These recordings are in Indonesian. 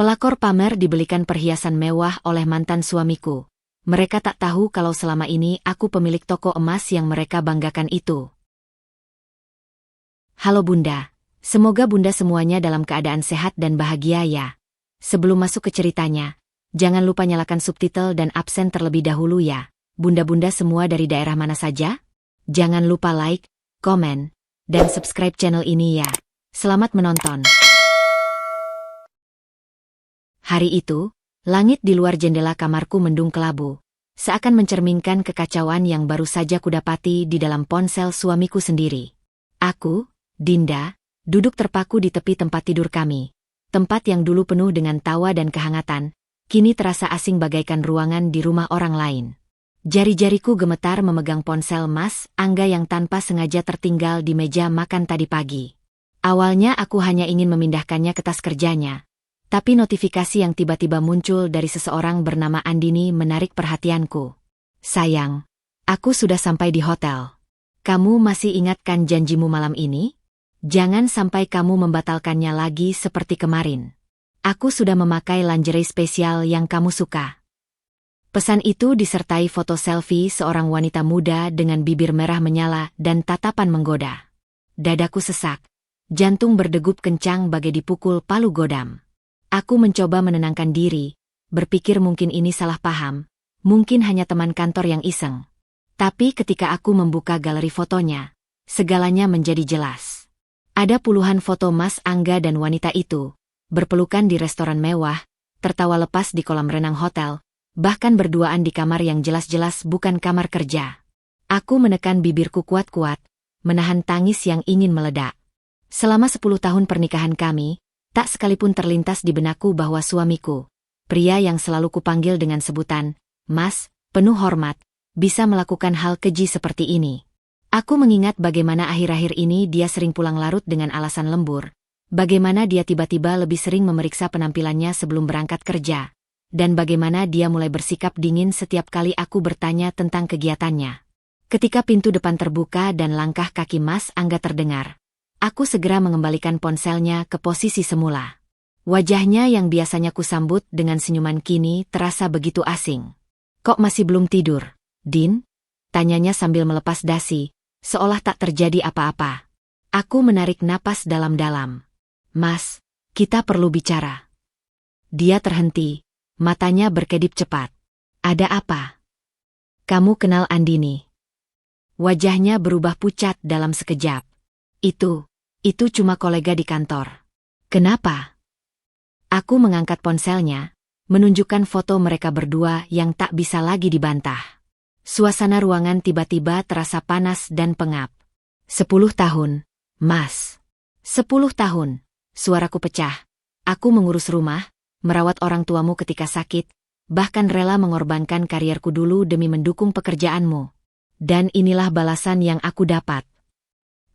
Pelakor pamer dibelikan perhiasan mewah oleh mantan suamiku. Mereka tak tahu kalau selama ini aku pemilik toko emas yang mereka banggakan itu. Halo Bunda, semoga Bunda semuanya dalam keadaan sehat dan bahagia ya. Sebelum masuk ke ceritanya, jangan lupa nyalakan subtitle dan absen terlebih dahulu ya. Bunda-bunda semua dari daerah mana saja? Jangan lupa like, komen, dan subscribe channel ini ya. Selamat menonton. Hari itu, langit di luar jendela kamarku mendung kelabu, seakan mencerminkan kekacauan yang baru saja kudapati di dalam ponsel suamiku sendiri. Aku, Dinda, duduk terpaku di tepi tempat tidur kami. Tempat yang dulu penuh dengan tawa dan kehangatan, kini terasa asing bagaikan ruangan di rumah orang lain. Jari-jariku gemetar memegang ponsel Mas Angga yang tanpa sengaja tertinggal di meja makan tadi pagi. Awalnya aku hanya ingin memindahkannya ke tas kerjanya. Tapi notifikasi yang tiba-tiba muncul dari seseorang bernama Andini menarik perhatianku. Sayang, aku sudah sampai di hotel. Kamu masih ingatkan janjimu malam ini? Jangan sampai kamu membatalkannya lagi seperti kemarin. Aku sudah memakai lingerie spesial yang kamu suka. Pesan itu disertai foto selfie seorang wanita muda dengan bibir merah menyala dan tatapan menggoda. Dadaku sesak. Jantung berdegup kencang bagai dipukul palu godam. Aku mencoba menenangkan diri, berpikir mungkin ini salah paham, mungkin hanya teman kantor yang iseng. Tapi ketika aku membuka galeri fotonya, segalanya menjadi jelas. Ada puluhan foto Mas Angga dan wanita itu, berpelukan di restoran mewah, tertawa lepas di kolam renang hotel, bahkan berduaan di kamar yang jelas-jelas bukan kamar kerja. Aku menekan bibirku kuat-kuat, menahan tangis yang ingin meledak. Selama 10 tahun pernikahan kami, tak sekalipun terlintas di benakku bahwa suamiku, pria yang selalu kupanggil dengan sebutan Mas, penuh hormat, bisa melakukan hal keji seperti ini. Aku mengingat bagaimana akhir-akhir ini dia sering pulang larut dengan alasan lembur, bagaimana dia tiba-tiba lebih sering memeriksa penampilannya sebelum berangkat kerja, dan bagaimana dia mulai bersikap dingin setiap kali aku bertanya tentang kegiatannya. Ketika pintu depan terbuka dan langkah kaki Mas Angga terdengar, aku segera mengembalikan ponselnya ke posisi semula. Wajahnya yang biasanya kusambut dengan senyuman kini terasa begitu asing. Kok masih belum tidur, Din? Tanyanya sambil melepas dasi, seolah tak terjadi apa-apa. Aku menarik napas dalam-dalam. Mas, kita perlu bicara. Dia terhenti, matanya berkedip cepat. Ada apa? Kamu kenal Andini? Wajahnya berubah pucat dalam sekejap. Itu cuma kolega di kantor. Kenapa? Aku mengangkat ponselnya, menunjukkan foto mereka berdua yang tak bisa lagi dibantah. Suasana ruangan tiba-tiba terasa panas dan pengap. 10 tahun, Mas. 10 tahun. Suaraku pecah. Aku mengurus rumah, merawat orang tuamu ketika sakit, bahkan rela mengorbankan karierku dulu demi mendukung pekerjaanmu. Dan inilah balasan yang aku dapat.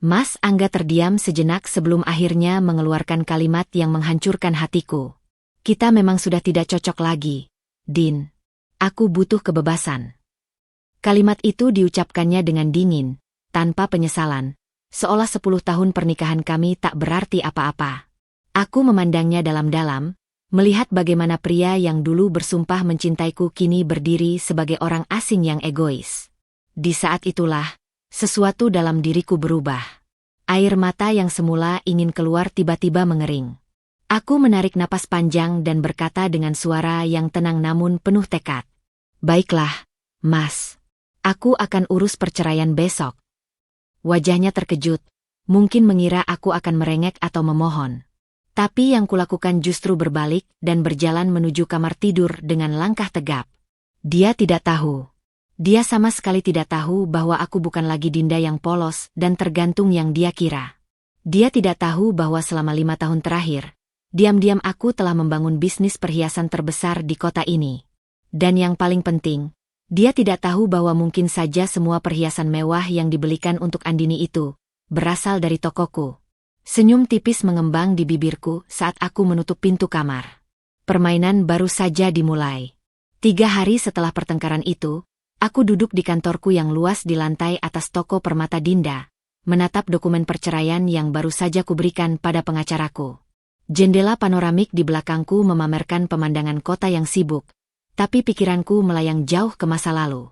Mas Angga terdiam sejenak sebelum akhirnya mengeluarkan kalimat yang menghancurkan hatiku. Kita memang sudah tidak cocok lagi, Din. Aku butuh kebebasan. Kalimat itu diucapkannya dengan dingin, tanpa penyesalan, seolah 10 tahun pernikahan kami tak berarti apa-apa. Aku memandangnya dalam-dalam, melihat bagaimana pria yang dulu bersumpah mencintaiku kini berdiri sebagai orang asing yang egois. Di saat itulah, sesuatu dalam diriku berubah. Air mata yang semula ingin keluar tiba-tiba mengering. Aku menarik napas panjang dan berkata dengan suara yang tenang namun penuh tekad. Baiklah, Mas. Aku akan urus perceraian besok. Wajahnya terkejut, mungkin mengira aku akan merengek atau memohon. Tapi yang kulakukan justru berbalik dan berjalan menuju kamar tidur dengan langkah tegap. Dia tidak tahu. Dia sama sekali tidak tahu bahwa aku bukan lagi Dinda yang polos dan tergantung yang dia kira. Dia tidak tahu bahwa selama 5 tahun terakhir, diam-diam aku telah membangun bisnis perhiasan terbesar di kota ini. Dan yang paling penting, dia tidak tahu bahwa mungkin saja semua perhiasan mewah yang dibelikan untuk Andini itu berasal dari tokoku. Senyum tipis mengembang di bibirku saat aku menutup pintu kamar. Permainan baru saja dimulai. 3 hari setelah pertengkaran itu, aku duduk di kantorku yang luas di lantai atas toko permata Dinda, menatap dokumen perceraian yang baru saja kuberikan pada pengacaraku. Jendela panoramik di belakangku memamerkan pemandangan kota yang sibuk, tapi pikiranku melayang jauh ke masa lalu.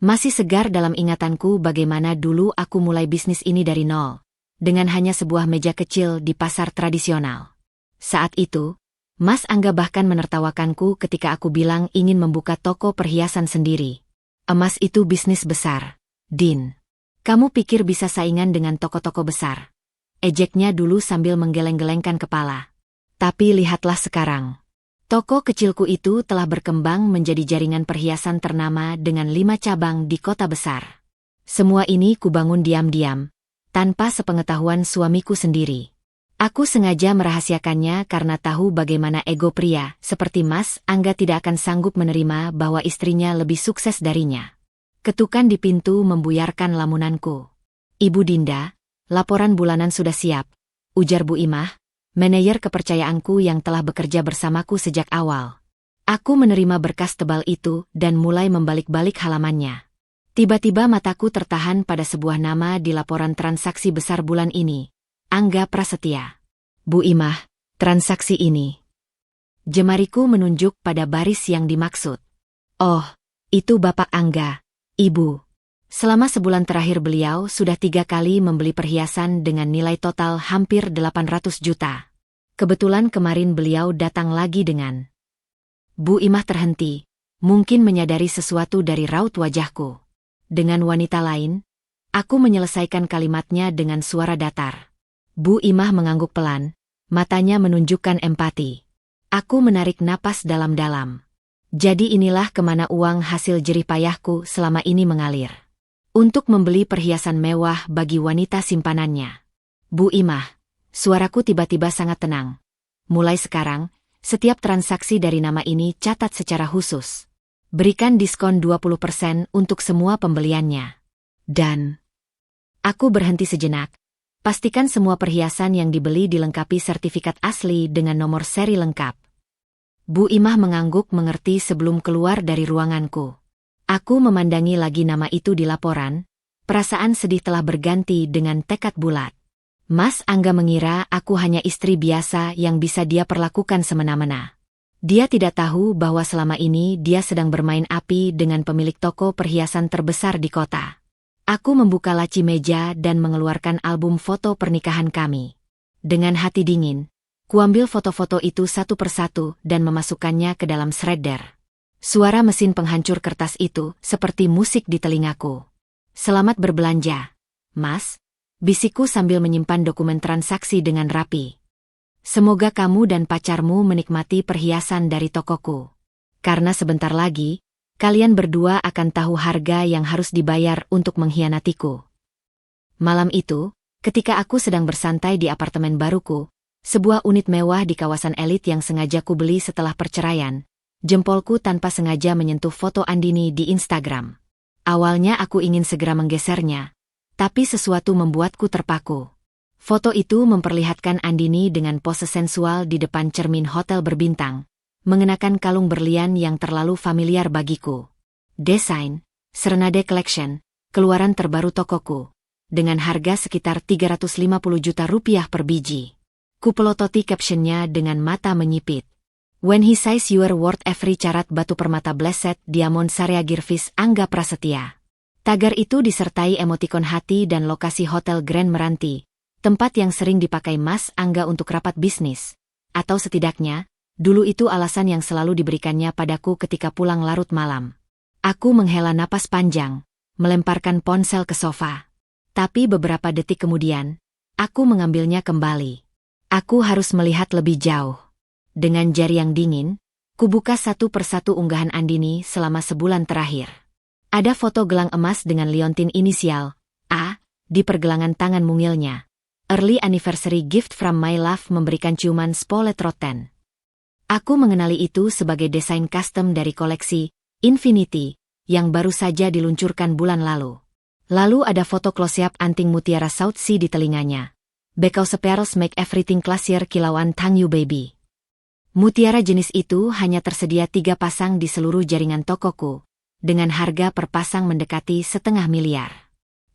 Masih segar dalam ingatanku bagaimana dulu aku mulai bisnis ini dari nol, dengan hanya sebuah meja kecil di pasar tradisional. Saat itu, Mas Angga bahkan menertawakanku ketika aku bilang ingin membuka toko perhiasan sendiri. Emas itu bisnis besar, Din. Kamu pikir bisa saingan dengan toko-toko besar? Ejeknya dulu sambil menggeleng-gelengkan kepala. Tapi lihatlah sekarang. Toko kecilku itu telah berkembang menjadi jaringan perhiasan ternama dengan 5 cabang di kota besar. Semua ini kubangun diam-diam, tanpa sepengetahuan suamiku sendiri. Aku sengaja merahasiakannya karena tahu bagaimana ego pria seperti Mas Angga tidak akan sanggup menerima bahwa istrinya lebih sukses darinya. Ketukan di pintu membuyarkan lamunanku. "Ibu Dinda, laporan bulanan sudah siap," ujar Bu Imah, manajer kepercayaanku yang telah bekerja bersamaku sejak awal. Aku menerima berkas tebal itu dan mulai membalik-balik halamannya. Tiba-tiba mataku tertahan pada sebuah nama di laporan transaksi besar bulan ini. Angga Prasetya. "Bu Imah, transaksi ini." Jemariku menunjuk pada baris yang dimaksud. "Oh, itu Bapak Angga, Ibu." Selama sebulan terakhir beliau sudah 3 kali membeli perhiasan dengan nilai total hampir 800 juta. Kebetulan kemarin beliau datang lagi dengan... Bu Imah terhenti, mungkin menyadari sesuatu dari raut wajahku. Dengan wanita lain, aku menyelesaikan kalimatnya dengan suara datar. Bu Imah mengangguk pelan, matanya menunjukkan empati. Aku menarik napas dalam-dalam. Jadi inilah kemana uang hasil jerih payahku selama ini mengalir. Untuk membeli perhiasan mewah bagi wanita simpanannya. "Bu Imah," suaraku tiba-tiba sangat tenang. "Mulai sekarang, setiap transaksi dari nama ini catat secara khusus. Berikan diskon 20% untuk semua pembeliannya. Dan..." Aku berhenti sejenak. Pastikan semua perhiasan yang dibeli dilengkapi sertifikat asli dengan nomor seri lengkap. Bu Imah mengangguk mengerti sebelum keluar dari ruanganku. Aku memandangi lagi nama itu di laporan, perasaan sedih telah berganti dengan tekad bulat. Mas Angga mengira aku hanya istri biasa yang bisa dia perlakukan semena-mena. Dia tidak tahu bahwa selama ini dia sedang bermain api dengan pemilik toko perhiasan terbesar di kota. Aku membuka laci meja dan mengeluarkan album foto pernikahan kami. Dengan hati dingin, kuambil foto-foto itu satu persatu dan memasukkannya ke dalam shredder. Suara mesin penghancur kertas itu seperti musik di telingaku. "Selamat berbelanja, Mas," bisikku sambil menyimpan dokumen transaksi dengan rapi. "Semoga kamu dan pacarmu menikmati perhiasan dari tokoku. Karena sebentar lagi, kalian berdua akan tahu harga yang harus dibayar untuk mengkhianatiku." Malam itu, ketika aku sedang bersantai di apartemen baruku, sebuah unit mewah di kawasan elit yang sengaja kubeli setelah perceraian, jempolku tanpa sengaja menyentuh foto Andini di Instagram. Awalnya aku ingin segera menggesernya, tapi sesuatu membuatku terpaku. Foto itu memperlihatkan Andini dengan pose sensual di depan cermin hotel berbintang, mengenakan kalung berlian yang terlalu familiar bagiku. Desain, Serenade Collection, keluaran terbaru tokoku, dengan harga sekitar 350 juta rupiah per biji. Kupelototi captionnya dengan mata menyipit. "When he says you are worth every carat batu permata blessed diamond Sarya Girvis Angga Prasetya." Tagar itu disertai emotikon hati dan lokasi Hotel Grand Meranti, tempat yang sering dipakai Mas Angga untuk rapat bisnis. Atau setidaknya, dulu itu alasan yang selalu diberikannya padaku ketika pulang larut malam. Aku menghela napas panjang, melemparkan ponsel ke sofa. Tapi beberapa detik kemudian, aku mengambilnya kembali. Aku harus melihat lebih jauh. Dengan jari yang dingin, kubuka satu persatu unggahan Andini selama sebulan terakhir. Ada foto gelang emas dengan liontin inisial A di pergelangan tangan mungilnya. Early anniversary gift from my love memberikan ciuman spolet roten. Aku mengenali itu sebagai desain custom dari koleksi Infinity yang baru saja diluncurkan bulan lalu. Lalu ada foto close-up anting mutiara South Sea di telinganya. "Because pearls make everything classier kilauan thank you baby." Mutiara jenis itu hanya tersedia 3 pasang di seluruh jaringan tokoku, dengan harga per pasang mendekati 500 000 000.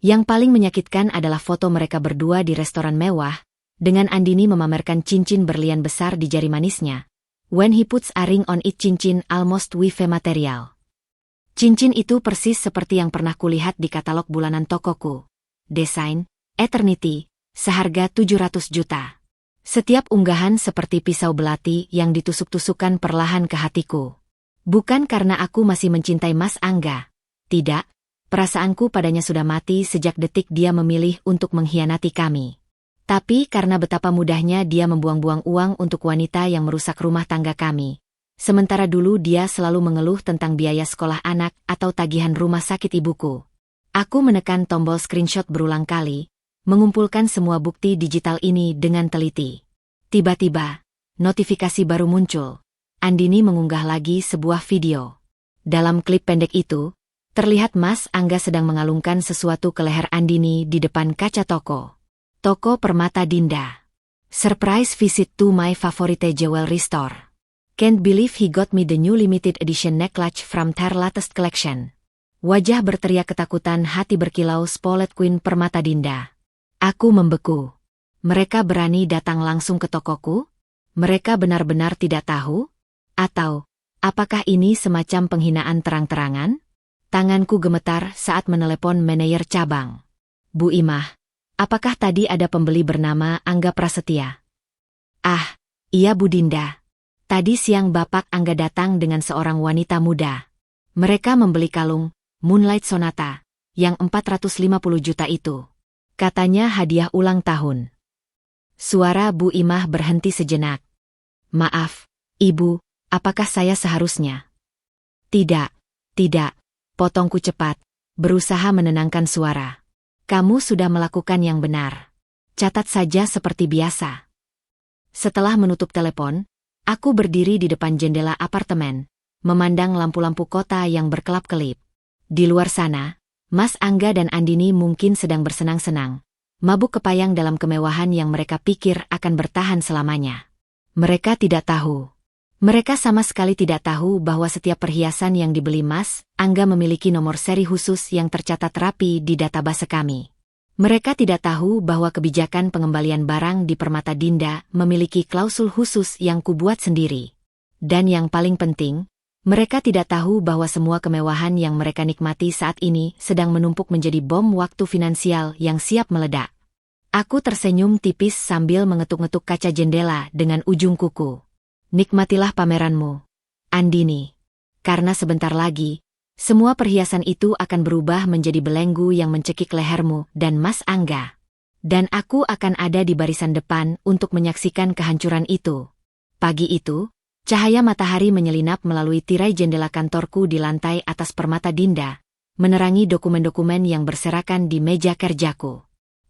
Yang paling menyakitkan adalah foto mereka berdua di restoran mewah, Dengan Andini memamerkan cincin berlian besar di jari manisnya. When he puts a ring on it, cincin almost with material. Cincin itu persis seperti yang pernah kulihat di katalog bulanan tokoku. Desain, Eternity, seharga 700 juta. Setiap unggahan seperti pisau belati yang ditusuk-tusukkan perlahan ke hatiku. Bukan karena aku masih mencintai Mas Angga. Tidak, perasaanku padanya sudah mati sejak detik dia memilih untuk mengkhianati kami. Tapi karena betapa mudahnya dia membuang-buang uang untuk wanita yang merusak rumah tangga kami. Sementara dulu dia selalu mengeluh tentang biaya sekolah anak atau tagihan rumah sakit ibuku. Aku menekan tombol screenshot berulang kali, mengumpulkan semua bukti digital ini dengan teliti. Tiba-tiba, notifikasi baru muncul. Andini mengunggah lagi sebuah video. Dalam klip pendek itu, terlihat Mas Angga sedang mengalungkan sesuatu ke leher Andini di depan kaca toko. Toko Permata Dinda. Surprise visit to my favorite jewelry store. Can't believe he got me the new limited edition necklace from their latest collection. Wajah berteriak ketakutan, hati berkilau, Spoilt Queen Permata Dinda. Aku membeku. Mereka berani datang langsung ke tokoku? Mereka benar-benar tidak tahu? Atau, apakah ini semacam penghinaan terang-terangan? Tanganku gemetar saat menelepon manajer cabang. Bu Imah, apakah tadi ada pembeli bernama Angga Prasetya? Ah, iya Bu Dinda. Tadi siang Bapak Angga datang dengan seorang wanita muda. Mereka membeli kalung, Moonlight Sonata, yang 450 juta itu. Katanya hadiah ulang tahun. Suara Bu Imah berhenti sejenak. Maaf, Ibu, apakah saya seharusnya? Tidak, potongku cepat, berusaha menenangkan suara. Kamu sudah melakukan yang benar. Catat saja seperti biasa. Setelah menutup telepon, aku berdiri di depan jendela apartemen, memandang lampu-lampu kota yang berkelap-kelip. Di luar sana, Mas Angga dan Andini mungkin sedang bersenang-senang, mabuk kepayang dalam kemewahan yang mereka pikir akan bertahan selamanya. Mereka tidak tahu. Mereka sama sekali tidak tahu bahwa setiap perhiasan yang dibeli Mas Angga memiliki nomor seri khusus yang tercatat rapi di database kami. Mereka tidak tahu bahwa kebijakan pengembalian barang di Permata Dinda memiliki klausul khusus yang kubuat sendiri. Dan yang paling penting, mereka tidak tahu bahwa semua kemewahan yang mereka nikmati saat ini sedang menumpuk menjadi bom waktu finansial yang siap meledak. Aku tersenyum tipis sambil mengetuk-ngetuk kaca jendela dengan ujung kuku. Nikmatilah pameranmu, Andini. Karena sebentar lagi, semua perhiasan itu akan berubah menjadi belenggu yang mencekik lehermu dan Mas Angga. Dan aku akan ada di barisan depan untuk menyaksikan kehancuran itu. Pagi itu, cahaya matahari menyelinap melalui tirai jendela kantorku di lantai atas Permata Dinda, menerangi dokumen-dokumen yang berserakan di meja kerjaku.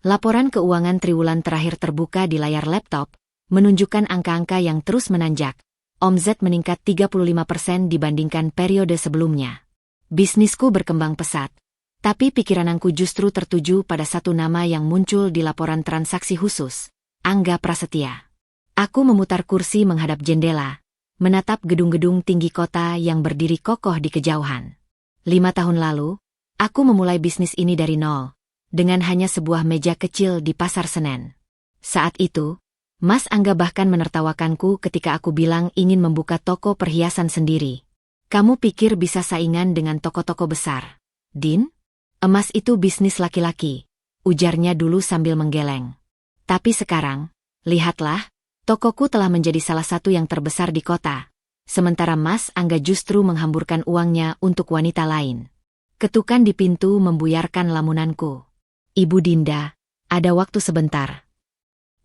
Laporan keuangan triwulan terakhir terbuka di layar laptop, menunjukkan angka-angka yang terus menanjak. Omzet meningkat 35% dibandingkan periode sebelumnya. Bisnisku berkembang pesat, tapi pikiranku justru tertuju pada satu nama yang muncul di laporan transaksi khusus, Angga Prasetya. Aku memutar kursi menghadap jendela, menatap gedung-gedung tinggi kota yang berdiri kokoh di kejauhan. 5 tahun lalu, aku memulai bisnis ini dari nol, dengan hanya sebuah meja kecil di Pasar Senen. Saat itu, Mas Angga bahkan menertawakanku ketika aku bilang ingin membuka toko perhiasan sendiri. Kamu pikir bisa saingan dengan toko-toko besar, Din? Emas itu bisnis laki-laki, ujarnya dulu sambil menggeleng. Tapi sekarang, lihatlah, tokoku telah menjadi salah satu yang terbesar di kota, sementara Mas Angga justru menghamburkan uangnya untuk wanita lain. Ketukan di pintu membuyarkan lamunanku. Ibu Dinda, ada waktu sebentar.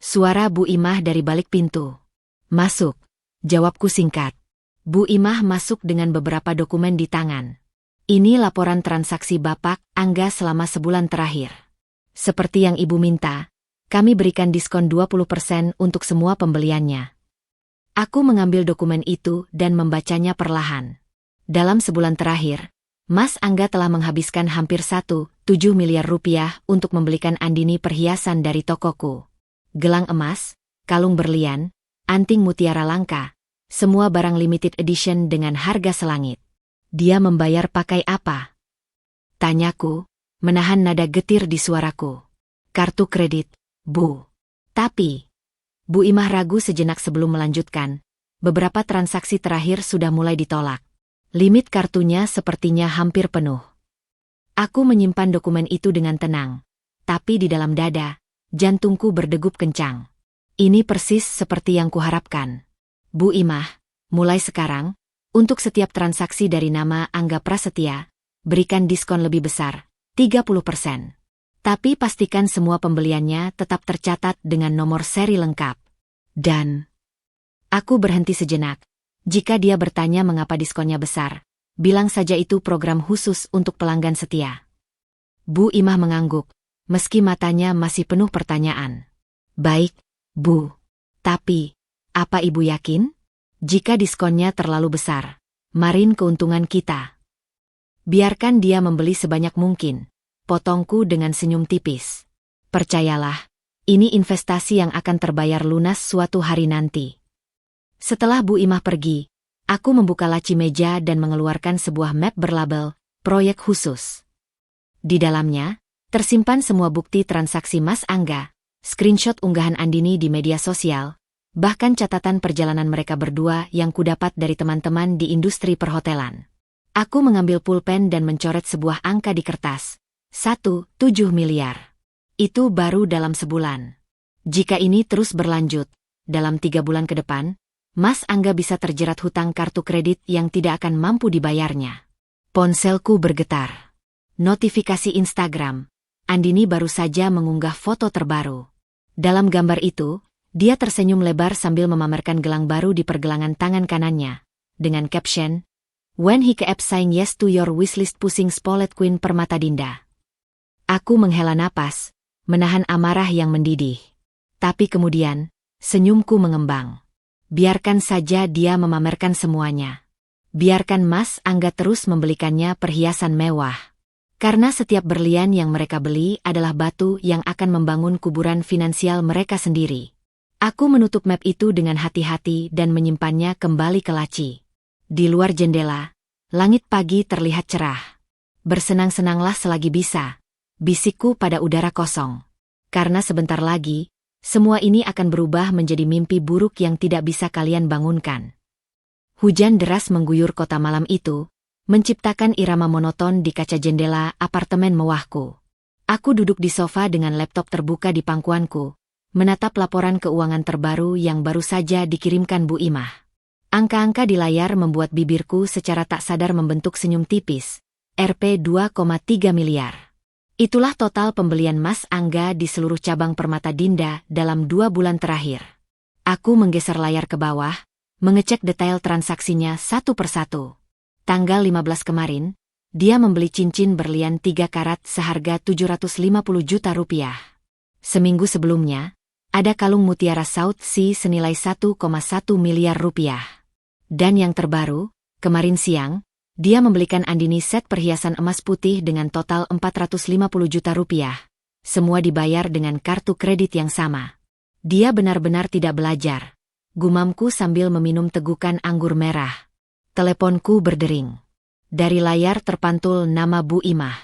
Suara Bu Imah dari balik pintu. Masuk, jawabku singkat. Bu Imah masuk dengan beberapa dokumen di tangan. Ini laporan transaksi Bapak Angga selama sebulan terakhir. Seperti yang Ibu minta, kami berikan diskon 20% untuk semua pembeliannya. Aku mengambil dokumen itu dan membacanya perlahan. Dalam sebulan terakhir, Mas Angga telah menghabiskan hampir 1,7 miliar rupiah untuk membelikan Andini perhiasan dari tokoku. Gelang emas, kalung berlian, anting mutiara langka, semua barang limited edition dengan harga selangit. Dia membayar pakai apa? Tanyaku, menahan nada getir di suaraku. Kartu kredit, Bu. Tapi, Bu Imah ragu sejenak sebelum melanjutkan. Beberapa transaksi terakhir sudah mulai ditolak. Limit kartunya sepertinya hampir penuh. Aku menyimpan dokumen itu dengan tenang. Tapi di dalam dada, jantungku berdegup kencang. Ini persis seperti yang kuharapkan. Bu Imah, mulai sekarang, untuk setiap transaksi dari nama Angga Prasetya, berikan diskon lebih besar, 30%. Tapi pastikan semua pembeliannya tetap tercatat dengan nomor seri lengkap. Dan aku berhenti sejenak. Jika dia bertanya mengapa diskonnya besar, bilang saja itu program khusus untuk pelanggan setia. Bu Imah mengangguk, meski matanya masih penuh pertanyaan. Baik, Bu. Tapi, apa Ibu yakin? Jika diskonnya terlalu besar, marin keuntungan kita. Biarkan dia membeli sebanyak mungkin. Potongku dengan senyum tipis. Percayalah, ini investasi yang akan terbayar lunas suatu hari nanti. Setelah Bu Imah pergi, aku membuka laci meja dan mengeluarkan sebuah map berlabel, proyek khusus. Di dalamnya, tersimpan semua bukti transaksi Mas Angga, screenshot unggahan Andini di media sosial, bahkan catatan perjalanan mereka berdua yang kudapat dari teman-teman di industri perhotelan. Aku mengambil pulpen dan mencoret sebuah angka di kertas. 1,7 miliar. Itu baru dalam sebulan. Jika ini terus berlanjut, dalam 3 bulan ke depan, Mas Angga bisa terjerat hutang kartu kredit yang tidak akan mampu dibayarnya. Ponselku bergetar. Notifikasi Instagram. Andini baru saja mengunggah foto terbaru. Dalam gambar itu, dia tersenyum lebar sambil memamerkan gelang baru di pergelangan tangan kanannya. Dengan caption, "When he keep saying yes to your wishlist pusing spoilet queen permata Dinda." Aku menghela napas, menahan amarah yang mendidih. Tapi kemudian, senyumku mengembang. Biarkan saja dia memamerkan semuanya. Biarkan Mas Angga terus membelikannya perhiasan mewah. Karena setiap berlian yang mereka beli adalah batu yang akan membangun kuburan finansial mereka sendiri. Aku menutup map itu dengan hati-hati dan menyimpannya kembali ke laci. Di luar jendela, langit pagi terlihat cerah. Bersenang-senanglah selagi bisa. Bisikku pada udara kosong. Karena sebentar lagi, semua ini akan berubah menjadi mimpi buruk yang tidak bisa kalian bangunkan. Hujan deras mengguyur kota malam itu, menciptakan irama monoton di kaca jendela apartemen mewahku. Aku duduk di sofa dengan laptop terbuka di pangkuanku, menatap laporan keuangan terbaru yang baru saja dikirimkan Bu Imah. Angka-angka di layar membuat bibirku secara tak sadar membentuk senyum tipis. Rp 2,3 miliar. Itulah total pembelian Mas Angga di seluruh cabang Permata Dinda dalam 2 bulan terakhir. Aku menggeser layar ke bawah, mengecek detail transaksinya satu persatu. Tanggal 15 kemarin, dia membeli cincin berlian 3 karat seharga 750 juta rupiah. Seminggu sebelumnya, ada kalung mutiara South Sea senilai 1,1 miliar rupiah. Dan yang terbaru, kemarin siang, dia membelikan Andini set perhiasan emas putih dengan total 450 juta rupiah. Semua dibayar dengan kartu kredit yang sama. Dia benar-benar tidak belajar. Gumamku sambil meminum tegukan anggur merah. Teleponku berdering. Dari layar terpantul nama Bu Imah.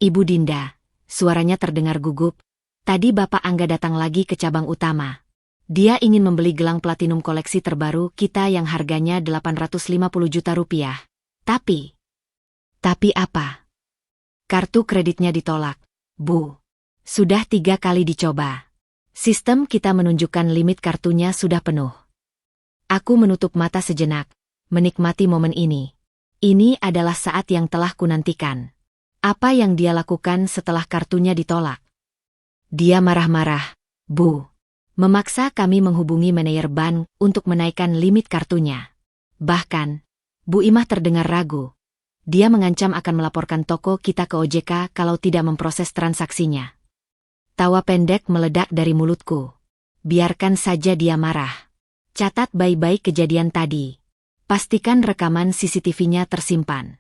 Ibu Dinda, suaranya terdengar gugup. Tadi Bapak Angga datang lagi ke cabang utama. Dia ingin membeli gelang platinum koleksi terbaru kita yang harganya 850 juta rupiah. Tapi apa? Kartu kreditnya ditolak, Bu. Sudah 3 kali dicoba. Sistem kita menunjukkan limit kartunya sudah penuh. Aku menutup mata sejenak, menikmati momen ini. Ini adalah saat yang telah kunantikan. Apa yang dia lakukan setelah kartunya ditolak? Dia marah-marah, Bu. Memaksa kami menghubungi manajer bank untuk menaikkan limit kartunya. Bahkan, Bu Imah terdengar ragu. Dia mengancam akan melaporkan toko kita ke OJK kalau tidak memproses transaksinya. Tawa pendek meledak dari mulutku. Biarkan saja dia marah. Catat baik-baik kejadian tadi. Pastikan rekaman CCTV-nya tersimpan.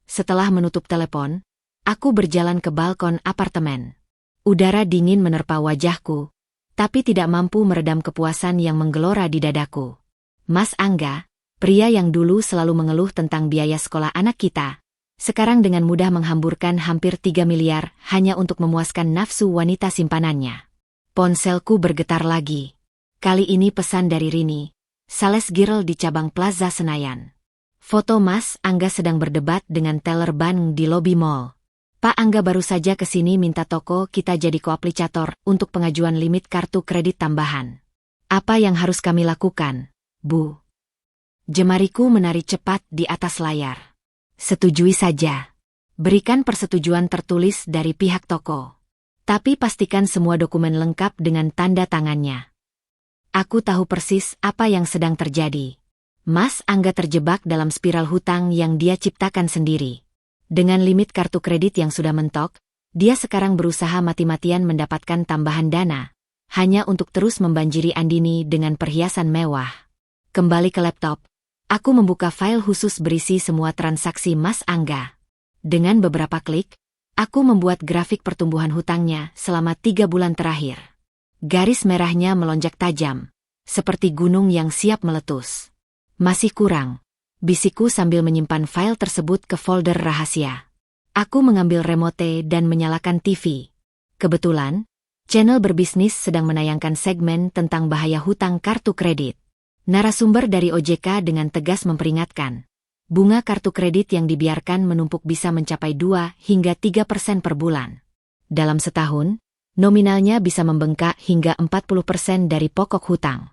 Setelah menutup telepon, aku berjalan ke balkon apartemen. Udara dingin menerpa wajahku, tapi tidak mampu meredam kepuasan yang menggelora di dadaku. Mas Angga, pria yang dulu selalu mengeluh tentang biaya sekolah anak kita, sekarang dengan mudah menghamburkan hampir 3 miliar hanya untuk memuaskan nafsu wanita simpanannya. Ponselku bergetar lagi. Kali ini pesan dari Rini, sales girl di cabang Plaza Senayan. Foto Mas Angga sedang berdebat dengan teller bank di lobi mall. Pak Angga baru saja kesini minta toko kita jadi koaplikator untuk pengajuan limit kartu kredit tambahan. Apa yang harus kami lakukan, Bu? Jemariku menari cepat di atas layar. Setujui saja. Berikan persetujuan tertulis dari pihak toko. Tapi pastikan semua dokumen lengkap dengan tanda tangannya. Aku tahu persis apa yang sedang terjadi. Mas Angga terjebak dalam spiral hutang yang dia ciptakan sendiri. Dengan limit kartu kredit yang sudah mentok, dia sekarang berusaha mati-matian mendapatkan tambahan dana, hanya untuk terus membanjiri Andini dengan perhiasan mewah. Kembali ke laptop, aku membuka file khusus berisi semua transaksi Mas Angga. Dengan beberapa klik, aku membuat grafik pertumbuhan hutangnya selama 3 bulan terakhir. Garis merahnya melonjak tajam, seperti gunung yang siap meletus. Masih kurang, bisikku sambil menyimpan file tersebut ke folder rahasia. Aku mengambil remote dan menyalakan TV. Kebetulan, channel berbisnis sedang menayangkan segmen tentang bahaya hutang kartu kredit. Narasumber dari OJK dengan tegas memperingatkan, bunga kartu kredit yang dibiarkan menumpuk bisa mencapai 2 hingga 3% per bulan. Dalam setahun, nominalnya bisa membengkak hingga 40% dari pokok hutang.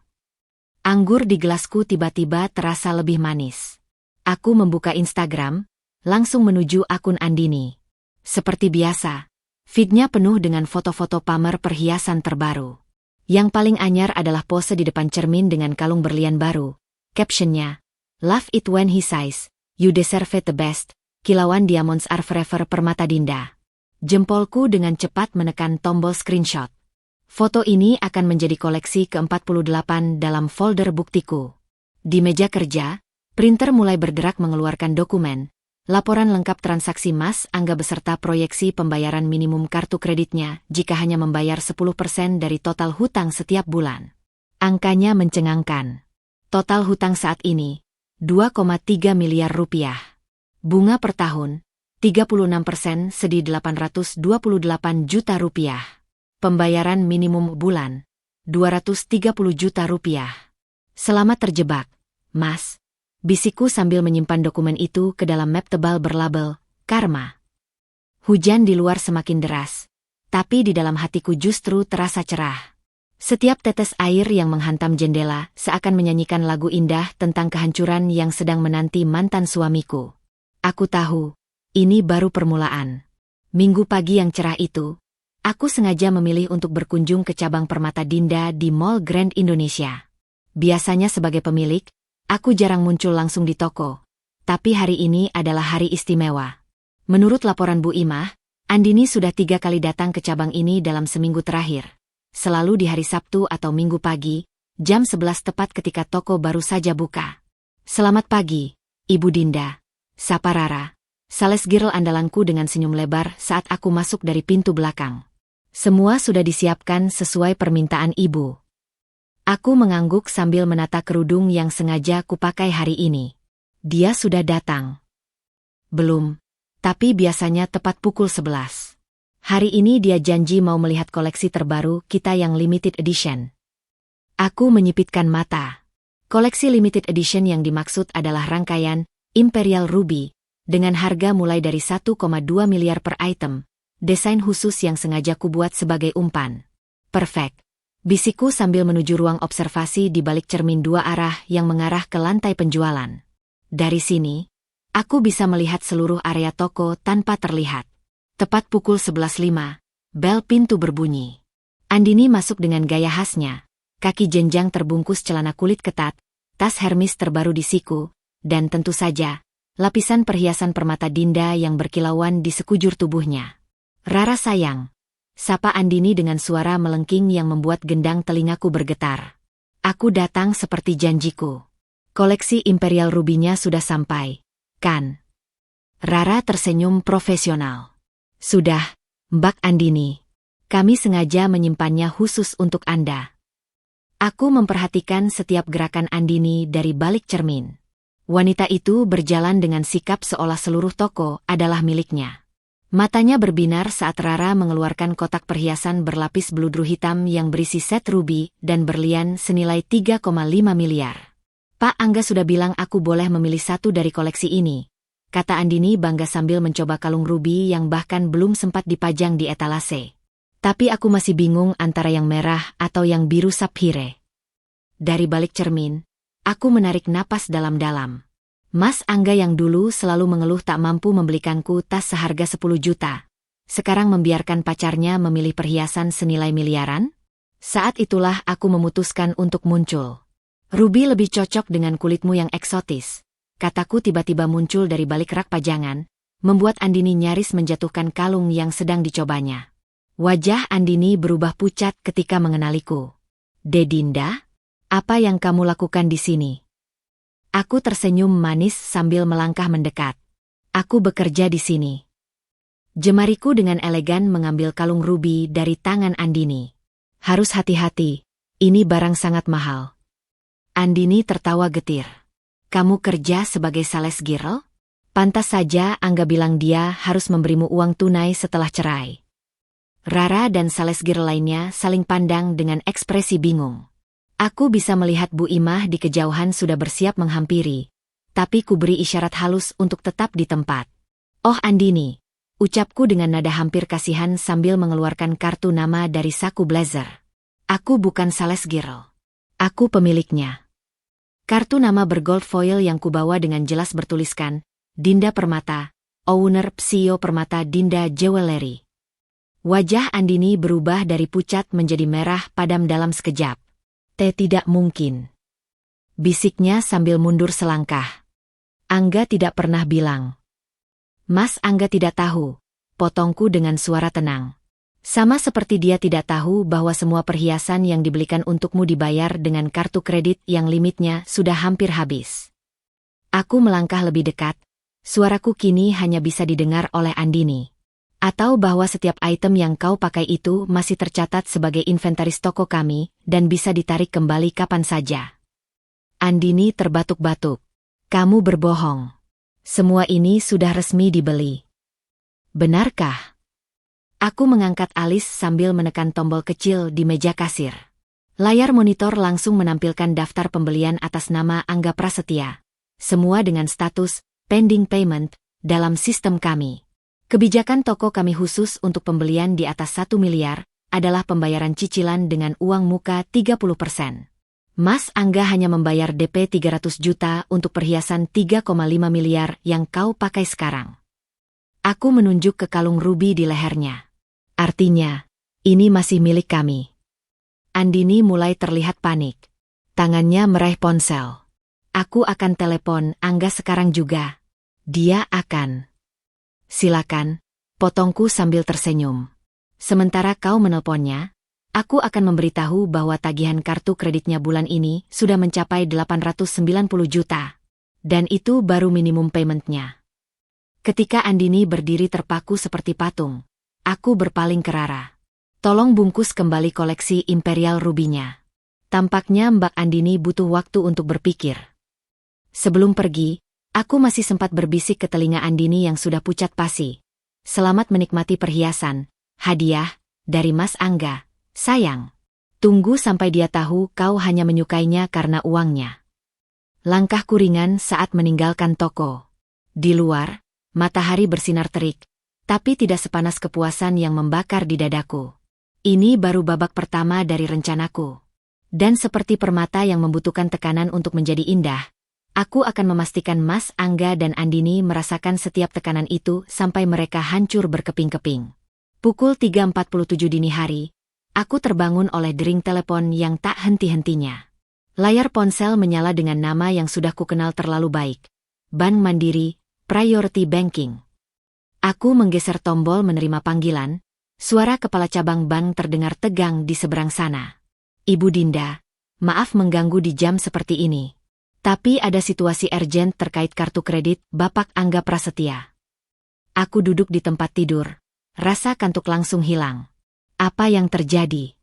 Anggur di gelasku tiba-tiba terasa lebih manis. Aku membuka Instagram, langsung menuju akun Andini. Seperti biasa, feed-nya penuh dengan foto-foto pamer perhiasan terbaru. Yang paling anyar adalah pose di depan cermin dengan kalung berlian baru. Captionnya, "Love it when he says, you deserve it the best, kilauan diamonds are forever permata Dinda." Jempolku dengan cepat menekan tombol screenshot. Foto ini akan menjadi koleksi ke-48 dalam folder buktiku. Di meja kerja, printer mulai bergerak mengeluarkan dokumen, laporan lengkap transaksi Mas Angga beserta proyeksi pembayaran minimum kartu kreditnya jika hanya membayar 10% dari total hutang setiap bulan. Angkanya mencengangkan. Total hutang saat ini, 2,3 miliar rupiah. Bunga per tahun, 36% sedi 828 juta rupiah. Pembayaran minimum bulan, 230 juta rupiah. Selamat terjebak, Mas. Bisikku sambil menyimpan dokumen itu ke dalam map tebal berlabel, Karma. Hujan di luar semakin deras, tapi di dalam hatiku justru terasa cerah. Setiap tetes air yang menghantam jendela seakan menyanyikan lagu indah tentang kehancuran yang sedang menanti mantan suamiku. Aku tahu, ini baru permulaan. Minggu pagi yang cerah itu, aku sengaja memilih untuk berkunjung ke cabang Permata Dinda di Mall Grand Indonesia. Biasanya sebagai pemilik, aku jarang muncul langsung di toko. Tapi hari ini adalah hari istimewa. Menurut laporan Bu Imah, Andini sudah 3 kali datang ke cabang ini dalam seminggu terakhir. Selalu di hari Sabtu atau Minggu pagi, jam 11 tepat ketika toko baru saja buka. "Selamat pagi, Ibu Dinda," sapa Rara, sales girl andalanku dengan senyum lebar saat aku masuk dari pintu belakang. "Semua sudah disiapkan sesuai permintaan Ibu." Aku mengangguk sambil menata kerudung yang sengaja kupakai hari ini. Dia sudah datang. Belum, tapi biasanya tepat pukul 11. Hari ini dia janji mau melihat koleksi terbaru kita yang limited edition. Aku menyipitkan mata. Koleksi limited edition yang dimaksud adalah rangkaian Imperial Ruby, dengan harga mulai dari 1,2 miliar per item, desain khusus yang sengaja kubuat sebagai umpan. Perfect. Bisikku sambil menuju ruang observasi di balik cermin 2 arah yang mengarah ke lantai penjualan. Dari sini, aku bisa melihat seluruh area toko tanpa terlihat. Tepat pukul 11.05, bel pintu berbunyi. Andini masuk dengan gaya khasnya, kaki jenjang terbungkus celana kulit ketat, tas Hermes terbaru di siku, dan tentu saja, lapisan perhiasan permata Dinda yang berkilauan di sekujur tubuhnya. "Rara sayang," sapa Andini dengan suara melengking yang membuat gendang telingaku bergetar. "Aku datang seperti janjiku. Koleksi Imperial Ruby-nya sudah sampai, kan?" Rara tersenyum profesional. "Sudah, Mbak Andini. Kami sengaja menyimpannya khusus untuk Anda." Aku memperhatikan setiap gerakan Andini dari balik cermin. Wanita itu berjalan dengan sikap seolah seluruh toko adalah miliknya. Matanya berbinar saat Rara mengeluarkan kotak perhiasan berlapis bludru hitam yang berisi set ruby dan berlian senilai 3,5 miliar. Pak Angga sudah bilang aku boleh memilih satu dari koleksi ini, kata Andini bangga sambil mencoba kalung ruby yang bahkan belum sempat dipajang di etalase. Tapi aku masih bingung antara yang merah atau yang biru sapphire. Dari balik cermin, aku menarik napas dalam-dalam. Mas Angga yang dulu selalu mengeluh tak mampu membelikanku tas seharga 10 juta. Sekarang membiarkan pacarnya memilih perhiasan senilai miliaran? Saat itulah aku memutuskan untuk muncul. Ruby lebih cocok dengan kulitmu yang eksotis. Kataku tiba-tiba muncul dari balik rak pajangan, membuat Andini nyaris menjatuhkan kalung yang sedang dicobanya. Wajah Andini berubah pucat ketika mengenaliku. Dedinda, apa yang kamu lakukan di sini? Aku tersenyum manis sambil melangkah mendekat. Aku bekerja di sini. Jemariku dengan elegan mengambil kalung ruby dari tangan Andini. Harus hati-hati, ini barang sangat mahal. Andini tertawa getir. Kamu kerja sebagai sales girl? Pantas saja Angga bilang dia harus memberimu uang tunai setelah cerai. Rara dan sales girl lainnya saling pandang dengan ekspresi bingung. Aku bisa melihat Bu Imah di kejauhan sudah bersiap menghampiri, tapi kuberi isyarat halus untuk tetap di tempat. Oh Andini, ucapku dengan nada hampir kasihan sambil mengeluarkan kartu nama dari saku blazer. Aku bukan sales girl. Aku pemiliknya. Kartu nama bergold foil yang kubawa dengan jelas bertuliskan, Dinda Permata, owner Psio Permata Dinda Jewelry. Wajah Andini berubah dari pucat menjadi merah padam dalam sekejap. Tidak mungkin. Bisiknya sambil mundur selangkah. Angga tidak pernah bilang. Mas Angga tidak tahu, potongku dengan suara tenang. Sama seperti dia tidak tahu bahwa semua perhiasan yang dibelikan untukmu dibayar dengan kartu kredit yang limitnya sudah hampir habis. Aku melangkah lebih dekat, suaraku kini hanya bisa didengar oleh Andini. Atau bahwa setiap item yang kau pakai itu masih tercatat sebagai inventaris toko kami dan bisa ditarik kembali kapan saja. Andini terbatuk-batuk. Kamu berbohong. Semua ini sudah resmi dibeli. Benarkah? Aku mengangkat alis sambil menekan tombol kecil di meja kasir. Layar monitor langsung menampilkan daftar pembelian atas nama Angga Prasetya. Semua dengan status pending payment dalam sistem kami. Kebijakan toko kami khusus untuk pembelian di atas 1 miliar adalah pembayaran cicilan dengan uang muka 30%. Mas Angga hanya membayar DP 300 juta untuk perhiasan 3,5 miliar yang kau pakai sekarang. Aku menunjuk ke kalung ruby di lehernya. Artinya, ini masih milik kami. Andini mulai terlihat panik. Tangannya meraih ponsel. Aku akan telepon Angga sekarang juga. Dia akan... Silakan, potongku sambil tersenyum. Sementara kau menelponnya, aku akan memberitahu bahwa tagihan kartu kreditnya bulan ini sudah mencapai 890 juta. Dan itu baru minimum paymentnya. Ketika Andini berdiri terpaku seperti patung, aku berpaling ke Rara. Tolong bungkus kembali koleksi Imperial Rubinya. Tampaknya Mbak Andini butuh waktu untuk berpikir. Sebelum pergi, aku masih sempat berbisik ke telinga Andini yang sudah pucat pasi. Selamat menikmati perhiasan, hadiah, dari Mas Angga, sayang. Tunggu sampai dia tahu kau hanya menyukainya karena uangnya. Langkahku ringan saat meninggalkan toko. Di luar, matahari bersinar terik, tapi tidak sepanas kepuasan yang membakar di dadaku. Ini baru babak pertama dari rencanaku. Dan seperti permata yang membutuhkan tekanan untuk menjadi indah, aku akan memastikan Mas Angga dan Andini merasakan setiap tekanan itu sampai mereka hancur berkeping-keping. Pukul 3.47 dini hari, aku terbangun oleh dering telepon yang tak henti-hentinya. Layar ponsel menyala dengan nama yang sudah kukenal terlalu baik. Bank Mandiri, Priority Banking. Aku menggeser tombol menerima panggilan, suara kepala cabang bank terdengar tegang di seberang sana. Ibu Dinda, maaf mengganggu di jam seperti ini. Tapi ada situasi urgent terkait kartu kredit Bapak Angga Prasetya. Aku duduk di tempat tidur, rasa kantuk langsung hilang. Apa yang terjadi?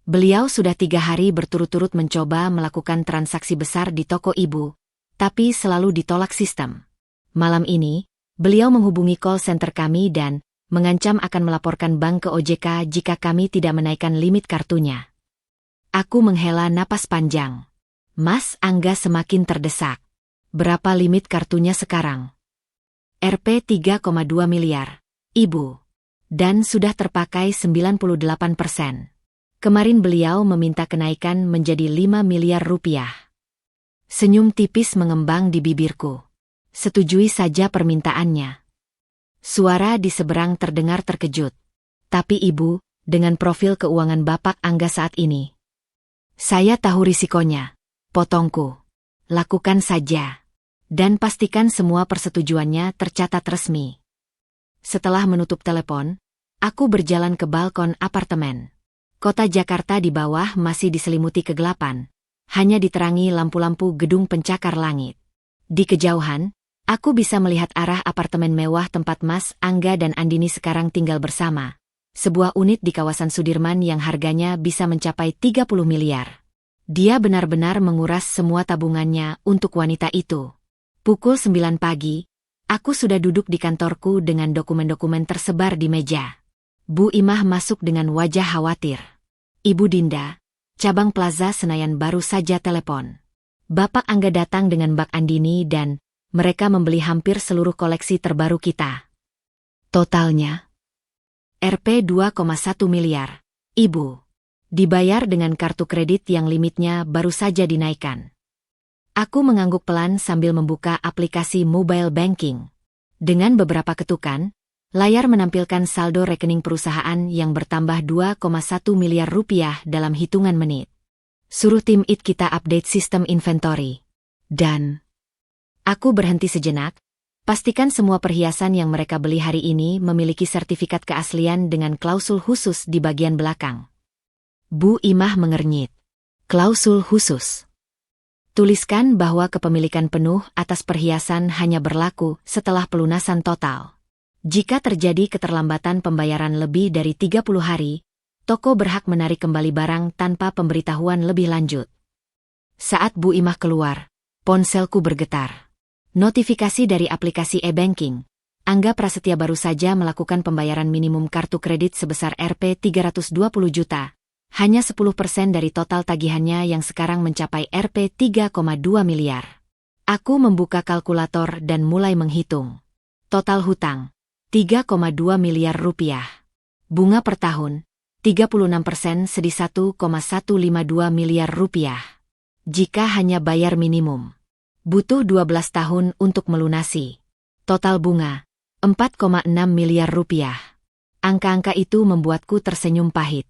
Beliau sudah 3 hari berturut-turut mencoba melakukan transaksi besar di toko ibu, tapi selalu ditolak sistem. Malam ini, Beliau menghubungi call center kami dan mengancam akan melaporkan bank ke OJK jika kami tidak menaikkan limit kartunya. Aku menghela napas panjang. Mas Angga semakin terdesak. Berapa limit kartunya sekarang? Rp 3,2 miliar, Ibu. Dan sudah terpakai 98%. Kemarin beliau meminta kenaikan menjadi 5 miliar rupiah. Senyum tipis mengembang di bibirku. Setujui saja permintaannya. Suara di seberang terdengar terkejut. Tapi Ibu, dengan profil keuangan Bapak Angga saat ini. Saya tahu risikonya. Potongku. Lakukan saja. Dan pastikan semua persetujuannya tercatat resmi. Setelah menutup telepon, aku berjalan ke balkon apartemen. Kota Jakarta di bawah masih diselimuti kegelapan. Hanya diterangi lampu-lampu gedung pencakar langit. Di kejauhan, aku bisa melihat arah apartemen mewah tempat Mas Angga dan Andini sekarang tinggal bersama. Sebuah unit di kawasan Sudirman yang harganya bisa mencapai 30 miliar. Dia benar-benar menguras semua tabungannya untuk wanita itu. Pukul 9 pagi, aku sudah duduk di kantorku dengan dokumen-dokumen tersebar di meja. Bu Imah masuk dengan wajah khawatir. Ibu Dinda, cabang Plaza Senayan baru saja telepon. Bapak Angga datang dengan Mbak Andini dan mereka membeli hampir seluruh koleksi terbaru kita. Totalnya Rp 2,1 miliar, Ibu. Dibayar dengan kartu kredit yang limitnya baru saja dinaikkan. Aku mengangguk pelan sambil membuka aplikasi mobile banking. Dengan beberapa ketukan, layar menampilkan saldo rekening perusahaan yang bertambah 2,1 miliar rupiah dalam hitungan menit. Suruh tim IT kita update sistem inventory. Dan aku berhenti sejenak, pastikan semua perhiasan yang mereka beli hari ini memiliki sertifikat keaslian dengan klausul khusus di bagian belakang. Bu Imah mengernyit. Klausul khusus. Tuliskan bahwa kepemilikan penuh atas perhiasan hanya berlaku setelah pelunasan total. Jika terjadi keterlambatan pembayaran lebih dari 30 hari, toko berhak menarik kembali barang tanpa pemberitahuan lebih lanjut. Saat Bu Imah keluar, ponselku bergetar. Notifikasi dari aplikasi e-banking. Angga Prasetya baru saja melakukan pembayaran minimum kartu kredit sebesar Rp 320 juta. Hanya 10% dari total tagihannya yang sekarang mencapai Rp 3,2 miliar. Aku membuka kalkulator dan mulai menghitung. Total hutang, 3,2 miliar rupiah. Bunga per tahun, 36% sedih 1,152 miliar rupiah. Jika hanya bayar minimum, butuh 12 tahun untuk melunasi. Total bunga, 4,6 miliar rupiah. Angka-angka itu membuatku tersenyum pahit.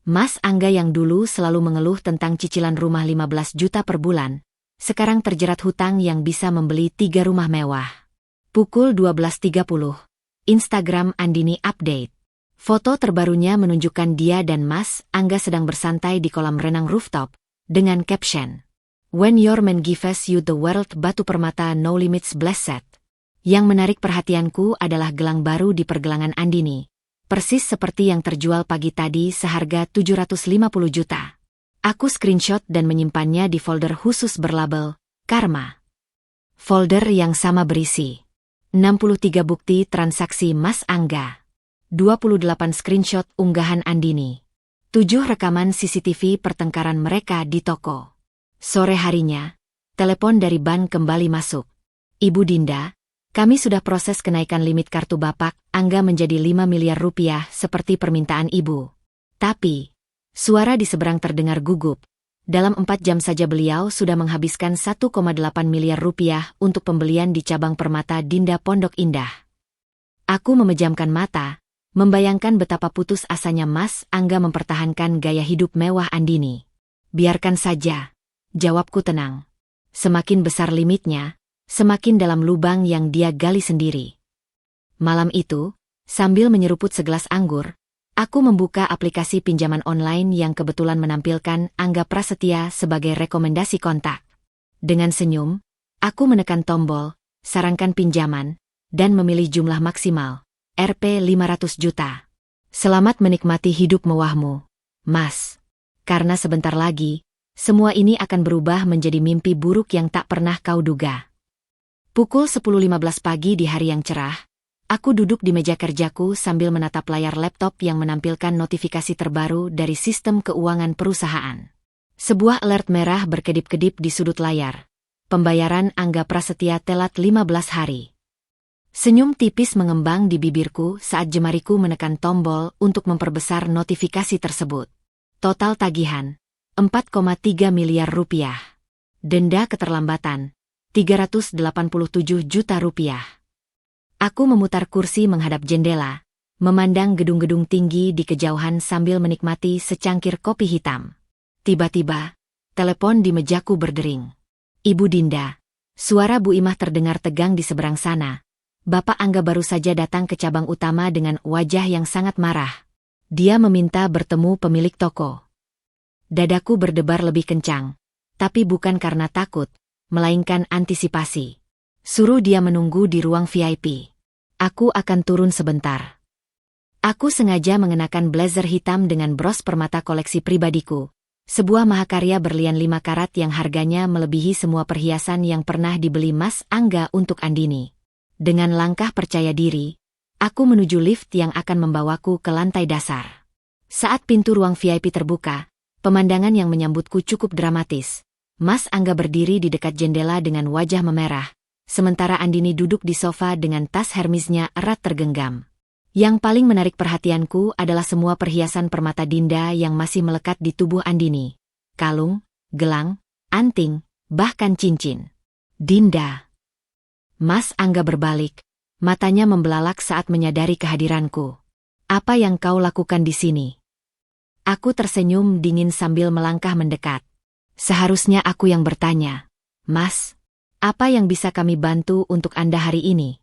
Mas Angga yang dulu selalu mengeluh tentang cicilan rumah 15 juta per bulan, sekarang terjerat hutang yang bisa membeli 3 rumah mewah. Pukul 12.30, Instagram Andini update. Foto terbarunya menunjukkan dia dan Mas Angga sedang bersantai di kolam renang rooftop, dengan caption, "When your man gives you the world, batu permata no limits blessed." Yang menarik perhatianku adalah gelang baru di pergelangan Andini. Persis seperti yang terjual pagi tadi seharga 750 juta. Aku screenshot dan menyimpannya di folder khusus berlabel Karma. Folder yang sama berisi 63 bukti transaksi Mas Angga, 28 screenshot unggahan Andini, 7 rekaman CCTV pertengkaran mereka di toko. Sore harinya, telepon dari bank kembali masuk. Ibu Dinda, kami sudah proses kenaikan limit kartu Bapak Angga menjadi 5 miliar rupiah seperti permintaan Ibu. Tapi, suara di seberang terdengar gugup. Dalam 4 jam saja beliau sudah menghabiskan 1,8 miliar rupiah untuk pembelian di cabang Permata Dinda Pondok Indah. Aku memejamkan mata, membayangkan betapa putus asanya Mas Angga mempertahankan gaya hidup mewah Andini. Biarkan saja, jawabku tenang. Semakin besar limitnya, semakin dalam lubang yang dia gali sendiri. Malam itu, sambil menyeruput segelas anggur, aku membuka aplikasi pinjaman online yang kebetulan menampilkan Angga Prasetya sebagai rekomendasi kontak. Dengan senyum, aku menekan tombol, sarankan pinjaman, dan memilih jumlah maksimal, Rp 500 juta. Selamat menikmati hidup mewahmu, Mas. Karena sebentar lagi, semua ini akan berubah menjadi mimpi buruk yang tak pernah kau duga. Pukul 10.15 pagi di hari yang cerah, aku duduk di meja kerjaku sambil menatap layar laptop yang menampilkan notifikasi terbaru dari sistem keuangan perusahaan. Sebuah alert merah berkedip-kedip di sudut layar. Pembayaran Angga Prasetya telat 15 hari. Senyum tipis mengembang di bibirku saat jemariku menekan tombol untuk memperbesar notifikasi tersebut. Total tagihan, 4,3 miliar rupiah. Denda keterlambatan, 387 juta rupiah. Aku memutar kursi menghadap jendela, memandang gedung-gedung tinggi di kejauhan sambil menikmati secangkir kopi hitam. Tiba-tiba, telepon di mejaku berdering. Ibu Dinda. Suara Bu Imah terdengar tegang di seberang sana. Bapak Angga baru saja datang ke cabang utama dengan wajah yang sangat marah. Dia meminta bertemu pemilik toko. Dadaku berdebar lebih kencang, tapi bukan karena takut, melainkan antisipasi. Suruh dia menunggu di ruang VIP. Aku akan turun sebentar. Aku sengaja mengenakan blazer hitam dengan bros permata koleksi pribadiku. Sebuah mahakarya berlian 5 karat yang harganya melebihi semua perhiasan yang pernah dibeli Mas Angga untuk Andini. Dengan langkah percaya diri, aku menuju lift yang akan membawaku ke lantai dasar. Saat pintu ruang VIP terbuka, pemandangan yang menyambutku cukup dramatis. Mas Angga berdiri di dekat jendela dengan wajah memerah, sementara Andini duduk di sofa dengan tas Hermesnya erat tergenggam. Yang paling menarik perhatianku adalah semua perhiasan permata Dinda yang masih melekat di tubuh Andini. Kalung, gelang, anting, bahkan cincin. Dinda. Mas Angga berbalik, matanya membelalak saat menyadari kehadiranku. Apa yang kau lakukan di sini? Aku tersenyum dingin sambil melangkah mendekat. Seharusnya aku yang bertanya. Mas, apa yang bisa kami bantu untuk Anda hari ini?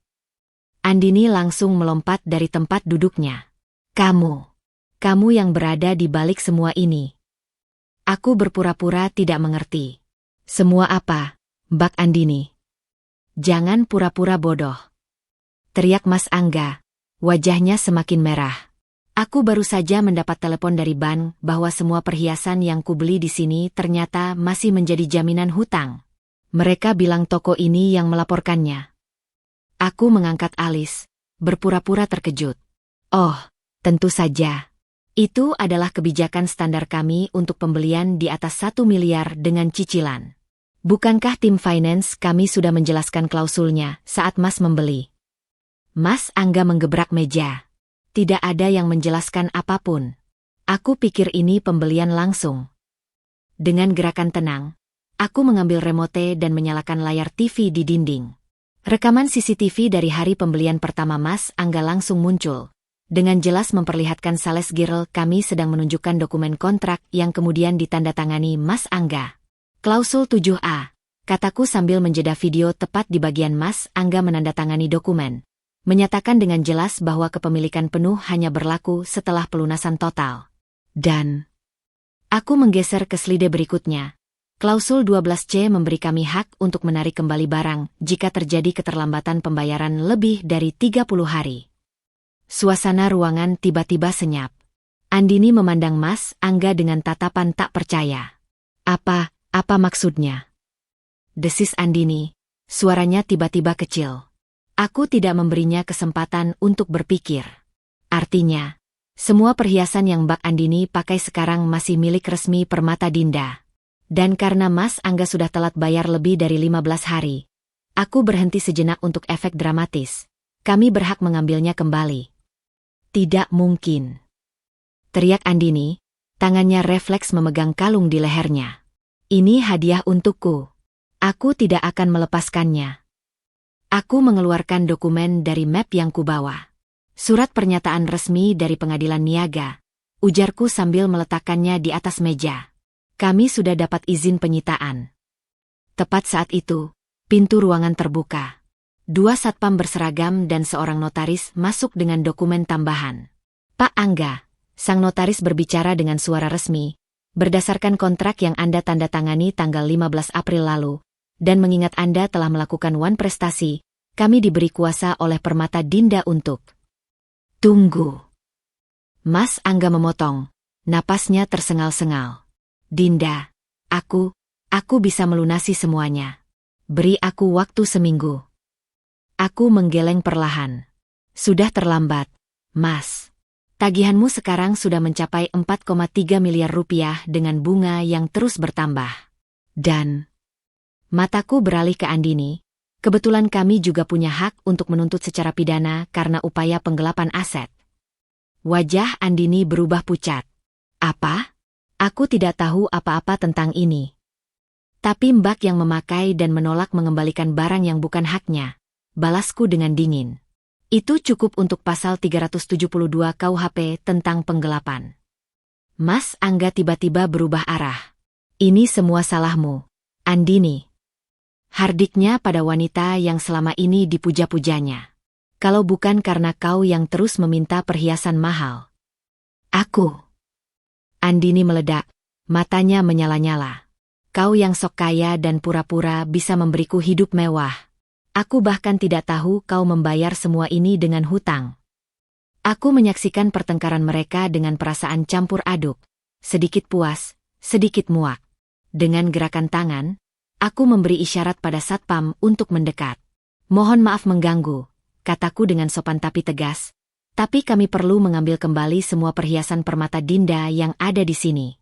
Andini langsung melompat dari tempat duduknya. Kamu yang berada di balik semua ini. Aku berpura-pura tidak mengerti. Semua apa, Mbak Andini? Jangan pura-pura bodoh. Teriak Mas Angga, wajahnya semakin merah. Aku baru saja mendapat telepon dari bank bahwa semua perhiasan yang kubeli di sini ternyata masih menjadi jaminan hutang. Mereka bilang toko ini yang melaporkannya. Aku mengangkat alis, berpura-pura terkejut. Oh, tentu saja. Itu adalah kebijakan standar kami untuk pembelian di atas 1 miliar dengan cicilan. Bukankah tim finance kami sudah menjelaskan klausulnya saat Mas membeli? Mas Angga menggebrak meja. Tidak ada yang menjelaskan apapun. Aku pikir ini pembelian langsung. Dengan gerakan tenang, aku mengambil remote dan menyalakan layar TV di dinding. Rekaman CCTV dari hari pembelian pertama Mas Angga langsung muncul. Dengan jelas memperlihatkan sales girl kami sedang menunjukkan dokumen kontrak yang kemudian ditandatangani Mas Angga. Klausul 7A, kataku sambil menjeda video tepat di bagian Mas Angga menandatangani dokumen. Menyatakan dengan jelas bahwa kepemilikan penuh hanya berlaku setelah pelunasan total. Dan aku menggeser ke slide berikutnya. Klausul 12C memberi kami hak untuk menarik kembali barang jika terjadi keterlambatan pembayaran lebih dari 30 hari. Suasana ruangan tiba-tiba senyap. Andini memandang Mas Angga dengan tatapan tak percaya. Apa maksudnya? Desis Andini, suaranya tiba-tiba kecil. Aku tidak memberinya kesempatan untuk berpikir. Artinya, semua perhiasan yang Mbak Andini pakai sekarang masih milik resmi Permata Dinda. Dan karena Mas Angga sudah telat bayar lebih dari 15 hari, aku berhenti sejenak untuk efek dramatis. Kami berhak mengambilnya kembali. Tidak mungkin. Teriak Andini, tangannya refleks memegang kalung di lehernya. Ini hadiah untukku. Aku tidak akan melepaskannya. Aku mengeluarkan dokumen dari map yang kubawa. Surat pernyataan resmi dari pengadilan niaga, ujarku sambil meletakkannya di atas meja. Kami sudah dapat izin penyitaan. Tepat saat itu, pintu ruangan terbuka. 2 satpam berseragam dan seorang notaris masuk dengan dokumen tambahan. Pak Angga, sang notaris berbicara dengan suara resmi, berdasarkan kontrak yang Anda tanda tangani tanggal 15 April lalu, dan mengingat Anda telah melakukan prestasi, kami diberi kuasa oleh Permata Dinda untuk... Tunggu. Mas Angga memotong, napasnya tersengal-sengal. Dinda, aku bisa melunasi semuanya. Beri aku waktu seminggu. Aku menggeleng perlahan. Sudah terlambat, Mas. Tagihanmu sekarang sudah mencapai 4,3 miliar rupiah dengan bunga yang terus bertambah. Dan mataku beralih ke Andini. Kebetulan kami juga punya hak untuk menuntut secara pidana karena upaya penggelapan aset. Wajah Andini berubah pucat. Apa? Aku tidak tahu apa-apa tentang ini. Tapi Mbak yang memakai dan menolak mengembalikan barang yang bukan haknya. Balasku dengan dingin. Itu cukup untuk pasal 372 KUHP tentang penggelapan. Mas Angga tiba-tiba berubah arah. Ini semua salahmu, Andini. Hardiknya pada wanita yang selama ini dipuja-pujanya. Kalau bukan karena kau yang terus meminta perhiasan mahal. Aku. Andini meledak, matanya menyala-nyala. Kau yang sok kaya dan pura-pura bisa memberiku hidup mewah. Aku bahkan tidak tahu kau membayar semua ini dengan hutang. Aku menyaksikan pertengkaran mereka dengan perasaan campur aduk. Sedikit puas, sedikit muak. Dengan gerakan tangan, aku memberi isyarat pada satpam untuk mendekat. Mohon maaf mengganggu, kataku dengan sopan tapi tegas. Tapi kami perlu mengambil kembali semua perhiasan permata Dinda yang ada di sini.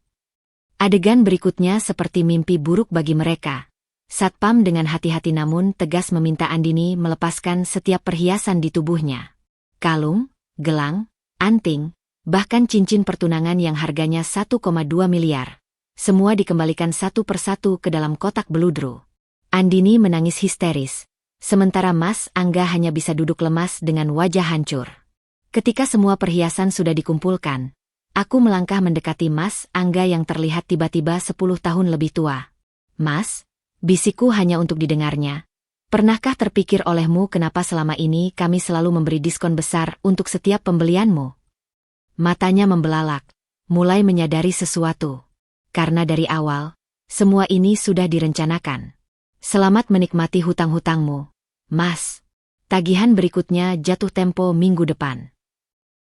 Adegan berikutnya seperti mimpi buruk bagi mereka. Satpam dengan hati-hati namun tegas meminta Andini melepaskan setiap perhiasan di tubuhnya. Kalung, gelang, anting, bahkan cincin pertunangan yang harganya 1,2 miliar. Semua dikembalikan satu persatu ke dalam kotak beludru. Andini menangis histeris. Sementara Mas Angga hanya bisa duduk lemas dengan wajah hancur. Ketika semua perhiasan sudah dikumpulkan, aku melangkah mendekati Mas Angga yang terlihat tiba-tiba 10 tahun lebih tua. Mas, bisikku hanya untuk didengarnya. Pernahkah terpikir olehmu kenapa selama ini kami selalu memberi diskon besar untuk setiap pembelianmu? Matanya membelalak, mulai menyadari sesuatu. Karena dari awal, semua ini sudah direncanakan. Selamat menikmati hutang-hutangmu, Mas. Tagihan berikutnya jatuh tempo minggu depan.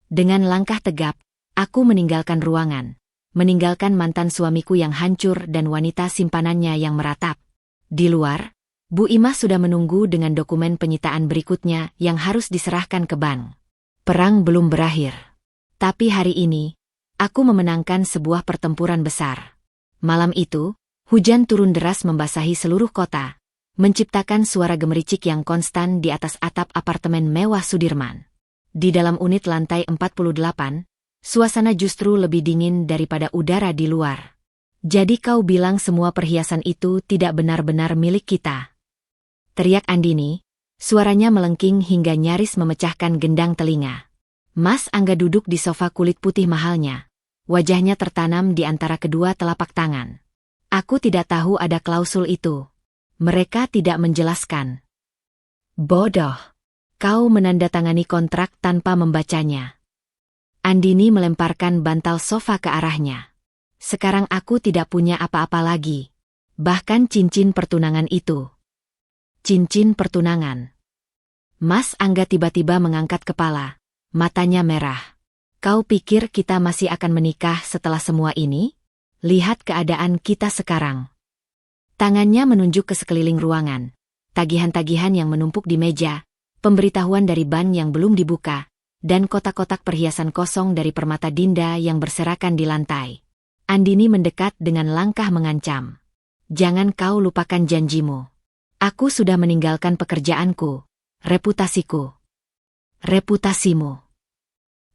Dengan langkah tegap, aku meninggalkan ruangan. Meninggalkan mantan suamiku yang hancur dan wanita simpanannya yang meratap. Di luar, Bu Imah sudah menunggu dengan dokumen penyitaan berikutnya yang harus diserahkan ke bank. Perang belum berakhir. Tapi hari ini, aku memenangkan sebuah pertempuran besar. Malam itu, hujan turun deras membasahi seluruh kota, menciptakan suara gemericik yang konstan di atas atap apartemen mewah Sudirman. Di dalam unit lantai 48, suasana justru lebih dingin daripada udara di luar. Jadi kau bilang semua perhiasan itu tidak benar-benar milik kita? Teriak Andini, suaranya melengking hingga nyaris memecahkan gendang telinga. Mas Angga duduk di sofa kulit putih mahalnya. Wajahnya tertanam di antara kedua telapak tangan. Aku tidak tahu ada klausul itu. Mereka tidak menjelaskan. Bodoh. Kau menandatangani kontrak tanpa membacanya. Andini melemparkan bantal sofa ke arahnya. Sekarang aku tidak punya apa-apa lagi. Bahkan cincin pertunangan itu. Cincin pertunangan. Mas Angga tiba-tiba mengangkat kepala. Matanya merah. Kau pikir kita masih akan menikah setelah semua ini? Lihat keadaan kita sekarang. Tangannya menunjuk ke sekeliling ruangan. Tagihan-tagihan yang menumpuk di meja, pemberitahuan dari bank yang belum dibuka, dan kotak-kotak perhiasan kosong dari permata Dinda yang berserakan di lantai. Andini mendekat dengan langkah mengancam. Jangan kau lupakan janjimu. Aku sudah meninggalkan pekerjaanku, reputasiku. Reputasimu.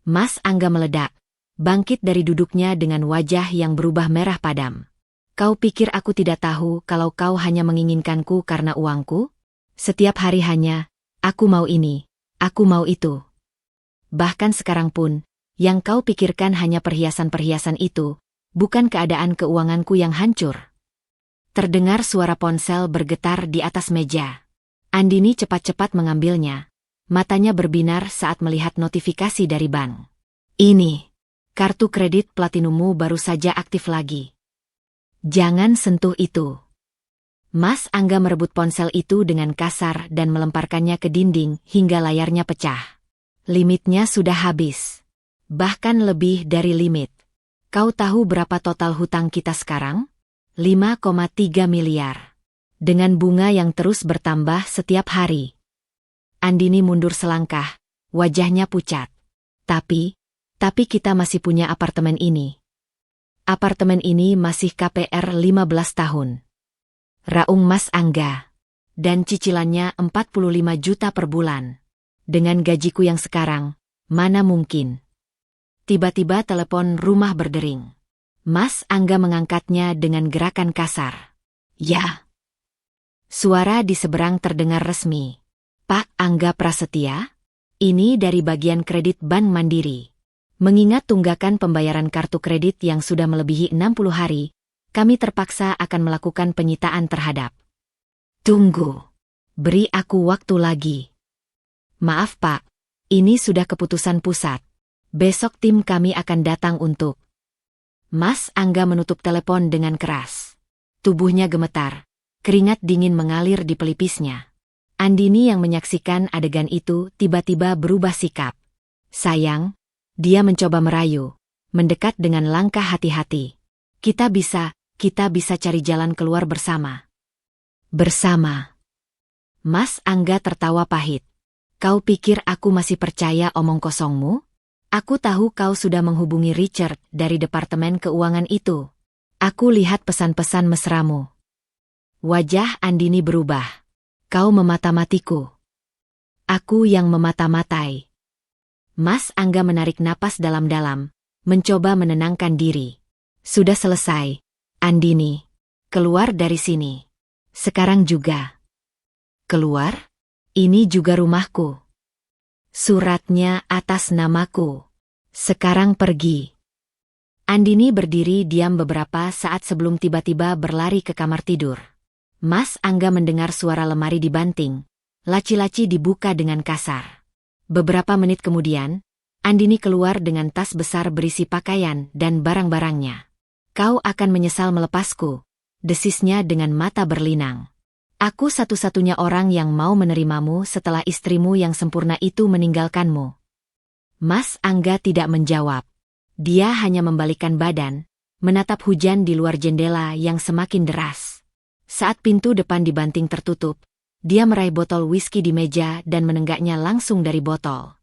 Mas Angga meledak, bangkit dari duduknya dengan wajah yang berubah merah padam. Kau pikir aku tidak tahu kalau kau hanya menginginkanku karena uangku? Setiap hari hanya, aku mau ini, aku mau itu. Bahkan sekarang pun, yang kau pikirkan hanya perhiasan-perhiasan itu, bukan keadaan keuanganku yang hancur. Terdengar suara ponsel bergetar di atas meja. Andini cepat-cepat mengambilnya. Matanya berbinar saat melihat notifikasi dari bank. Ini, kartu kredit platinummu baru saja aktif lagi. Jangan sentuh itu. Mas Angga merebut ponsel itu dengan kasar dan melemparkannya ke dinding hingga layarnya pecah. Limitnya sudah habis. Bahkan lebih dari limit. Kau tahu berapa total hutang kita sekarang? 5,3 miliar. Dengan bunga yang terus bertambah setiap hari. Andini mundur selangkah, wajahnya pucat. Tapi kita masih punya apartemen ini. Apartemen ini masih KPR 15 tahun. Raung Mas Angga. Dan cicilannya 45 juta per bulan. Dengan gajiku yang sekarang, mana mungkin. Tiba-tiba telepon rumah berdering. Mas Angga mengangkatnya dengan gerakan kasar. Ya. Suara di seberang terdengar resmi. Pak Angga Prasetya? Ini dari bagian kredit Bank Mandiri. Mengingat tunggakan pembayaran kartu kredit yang sudah melebihi 60 hari, kami terpaksa akan melakukan penyitaan terhadap. Tunggu. Beri aku waktu lagi. Maaf Pak, ini sudah keputusan pusat. Besok tim kami akan datang untuk. Mas Angga menutup telepon dengan keras. Tubuhnya gemetar, keringat dingin mengalir di pelipisnya. Andini yang menyaksikan adegan itu tiba-tiba berubah sikap. Sayang, dia mencoba merayu, mendekat dengan langkah hati-hati. Kita bisa cari jalan keluar bersama. Bersama. Mas Angga tertawa pahit. Kau pikir aku masih percaya omong kosongmu? Aku tahu kau sudah menghubungi Richard dari Departemen Keuangan itu. Aku lihat pesan-pesan mesramu. Wajah Andini berubah. Kau memata-matiku. Aku yang memata-matai. Mas Angga menarik napas dalam-dalam, mencoba menenangkan diri. Sudah selesai, Andini. Keluar dari sini. Sekarang juga. Keluar? Ini juga rumahku. Suratnya atas namaku. Sekarang pergi. Andini berdiri diam beberapa saat sebelum tiba-tiba berlari ke kamar tidur. Mas Angga mendengar suara lemari dibanting. Laci-laci dibuka dengan kasar. Beberapa menit kemudian, Andini keluar dengan tas besar berisi pakaian dan barang-barangnya. Kau akan menyesal melepasku, desisnya dengan mata berlinang. Aku satu-satunya orang yang mau menerimamu setelah istrimu yang sempurna itu meninggalkanmu. Mas Angga tidak menjawab. Dia hanya membalikkan badan, menatap hujan di luar jendela yang semakin deras. Saat pintu depan dibanting tertutup, dia meraih botol whisky di meja dan menenggaknya langsung dari botol.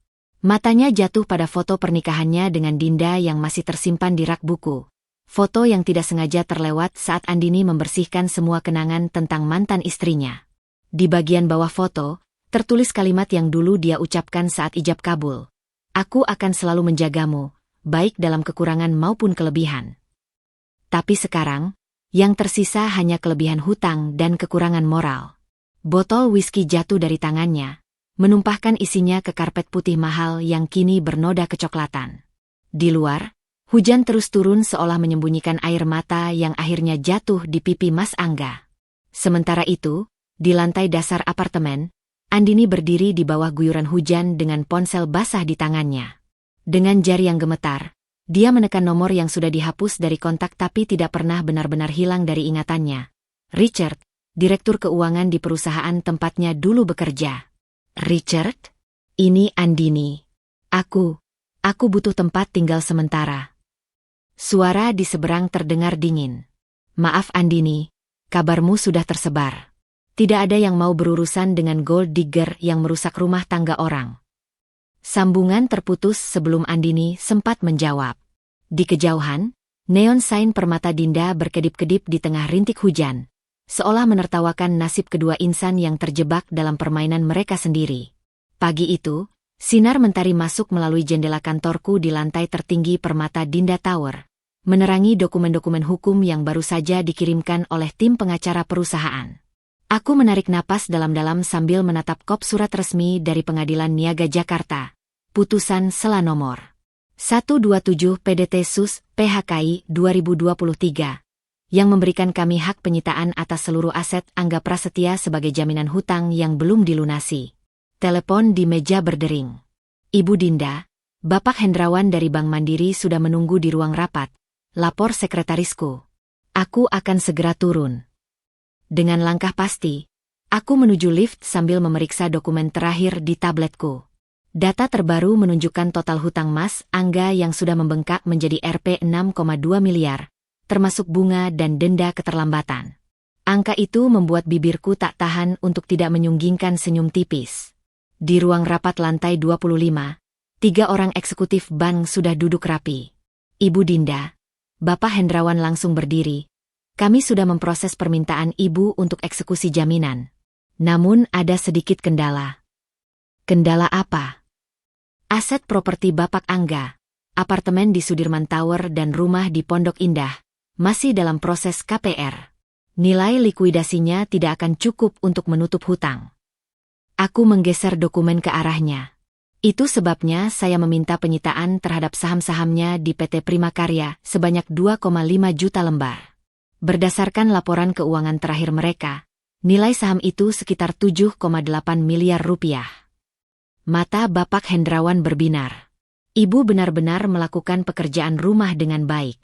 Matanya jatuh pada foto pernikahannya dengan Dinda yang masih tersimpan di rak buku. Foto yang tidak sengaja terlewat saat Andini membersihkan semua kenangan tentang mantan istrinya. Di bagian bawah foto, tertulis kalimat yang dulu dia ucapkan saat ijab kabul. Aku akan selalu menjagamu, baik dalam kekurangan maupun kelebihan. Tapi sekarang, yang tersisa hanya kelebihan hutang dan kekurangan moral. Botol whisky jatuh dari tangannya, menumpahkan isinya ke karpet putih mahal yang kini bernoda kecoklatan. Di luar, hujan terus turun seolah menyembunyikan air mata yang akhirnya jatuh di pipi Mas Angga. Sementara itu, di lantai dasar apartemen, Andini berdiri di bawah guyuran hujan dengan ponsel basah di tangannya. Dengan jari yang gemetar, dia menekan nomor yang sudah dihapus dari kontak tapi tidak pernah benar-benar hilang dari ingatannya. Richard, direktur keuangan di perusahaan tempatnya dulu bekerja. Richard? Ini Andini. Aku butuh tempat tinggal sementara. Suara di seberang terdengar dingin. Maaf Andini, kabarmu sudah tersebar. Tidak ada yang mau berurusan dengan gold digger yang merusak rumah tangga orang. Sambungan terputus sebelum Andini sempat menjawab. Di kejauhan, neon sign permata Dinda berkedip-kedip di tengah rintik hujan, seolah menertawakan nasib kedua insan yang terjebak dalam permainan mereka sendiri. Pagi itu, sinar mentari masuk melalui jendela kantorku di lantai tertinggi permata Dinda Tower, menerangi dokumen-dokumen hukum yang baru saja dikirimkan oleh tim pengacara perusahaan. Aku menarik napas dalam-dalam sambil menatap kop surat resmi dari Pengadilan Niaga Jakarta. Putusan Sela nomor 127 PDT Sus PHKI 2023 yang memberikan kami hak penyitaan atas seluruh aset Angga Prasetya sebagai jaminan hutang yang belum dilunasi. Telepon di meja berdering. Ibu Dinda, Bapak Hendrawan dari Bank Mandiri sudah menunggu di ruang rapat. Lapor sekretarisku. Aku akan segera turun. Dengan langkah pasti, aku menuju lift sambil memeriksa dokumen terakhir di tabletku. Data terbaru menunjukkan total hutang Mas Angga yang sudah membengkak menjadi Rp 6,2 miliar, termasuk bunga dan denda keterlambatan. Angka itu membuat bibirku tak tahan untuk tidak menyunggingkan senyum tipis. Di ruang rapat lantai 25, 3 orang eksekutif bank sudah duduk rapi. Ibu Dinda, Bapak Hendrawan langsung berdiri. Kami sudah memproses permintaan Ibu untuk eksekusi jaminan. Namun ada sedikit kendala. Kendala apa? Aset properti Bapak Angga, apartemen di Sudirman Tower dan rumah di Pondok Indah, masih dalam proses KPR. Nilai likuidasinya tidak akan cukup untuk menutup hutang. Aku menggeser dokumen ke arahnya. Itu sebabnya saya meminta penyitaan terhadap saham-sahamnya di PT Primakarya sebanyak 2,5 juta lembar. Berdasarkan laporan keuangan terakhir mereka, nilai saham itu sekitar 7,8 miliar rupiah. Mata Bapak Hendrawan berbinar. Ibu benar-benar melakukan pekerjaan rumah dengan baik.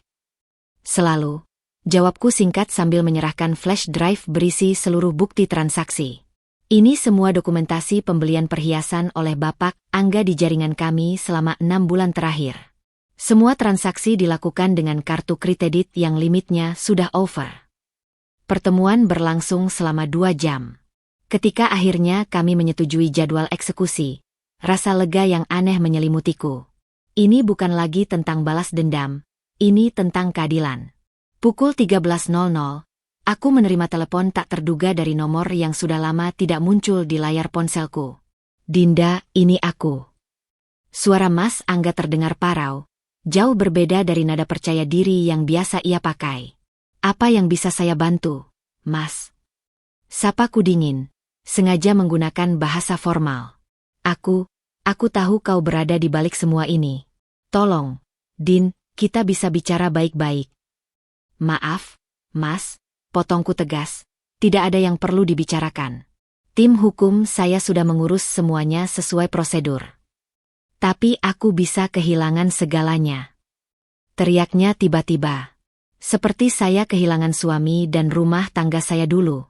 Selalu, jawabku singkat sambil menyerahkan flash drive berisi seluruh bukti transaksi. Ini semua dokumentasi pembelian perhiasan oleh Bapak Angga di jaringan kami selama 6 bulan terakhir. Semua transaksi dilakukan dengan kartu kredit yang limitnya sudah over. Pertemuan berlangsung selama 2 jam. Ketika akhirnya kami menyetujui jadwal eksekusi, rasa lega yang aneh menyelimutiku. Ini bukan lagi tentang balas dendam, ini tentang keadilan. Pukul 13.00. Aku menerima telepon tak terduga dari nomor yang sudah lama tidak muncul di layar ponselku. Dinda, ini aku. Suara Mas Angga terdengar parau, jauh berbeda dari nada percaya diri yang biasa ia pakai. Apa yang bisa saya bantu, Mas? Sapaku dingin, sengaja menggunakan bahasa formal. Aku tahu kau berada di balik semua ini. Tolong, Din, kita bisa bicara baik-baik. Maaf, Mas. Potongku tegas, tidak ada yang perlu dibicarakan. Tim hukum saya sudah mengurus semuanya sesuai prosedur. Tapi aku bisa kehilangan segalanya. Teriaknya tiba-tiba. Seperti saya kehilangan suami dan rumah tangga saya dulu.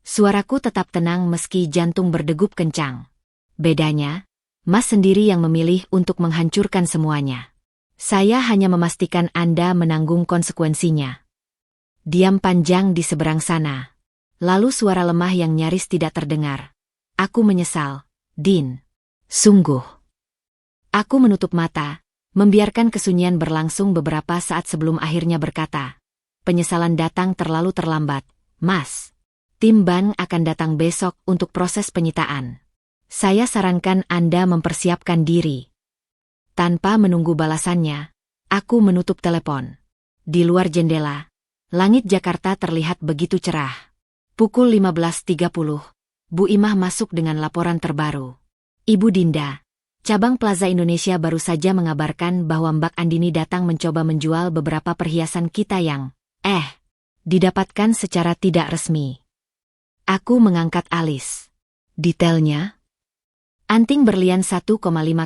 Suaraku tetap tenang meski jantung berdegup kencang. Bedanya, Mas sendiri yang memilih untuk menghancurkan semuanya. Saya hanya memastikan Anda menanggung konsekuensinya. Diam panjang di seberang sana. Lalu suara lemah yang nyaris tidak terdengar. Aku menyesal, Din. Sungguh. Aku menutup mata, membiarkan kesunyian berlangsung beberapa saat sebelum akhirnya berkata. Penyesalan datang terlalu terlambat, Mas. Tim bank akan datang besok untuk proses penyitaan. Saya sarankan Anda mempersiapkan diri. Tanpa menunggu balasannya, aku menutup telepon. Di luar jendela, langit Jakarta terlihat begitu cerah. Pukul 15.30, Bu Imah masuk dengan laporan terbaru. Ibu Dinda, cabang Plaza Indonesia baru saja mengabarkan bahwa Mbak Andini datang mencoba menjual beberapa perhiasan kita yang, didapatkan secara tidak resmi. Aku mengangkat alis. Detailnya? Anting berlian 1,5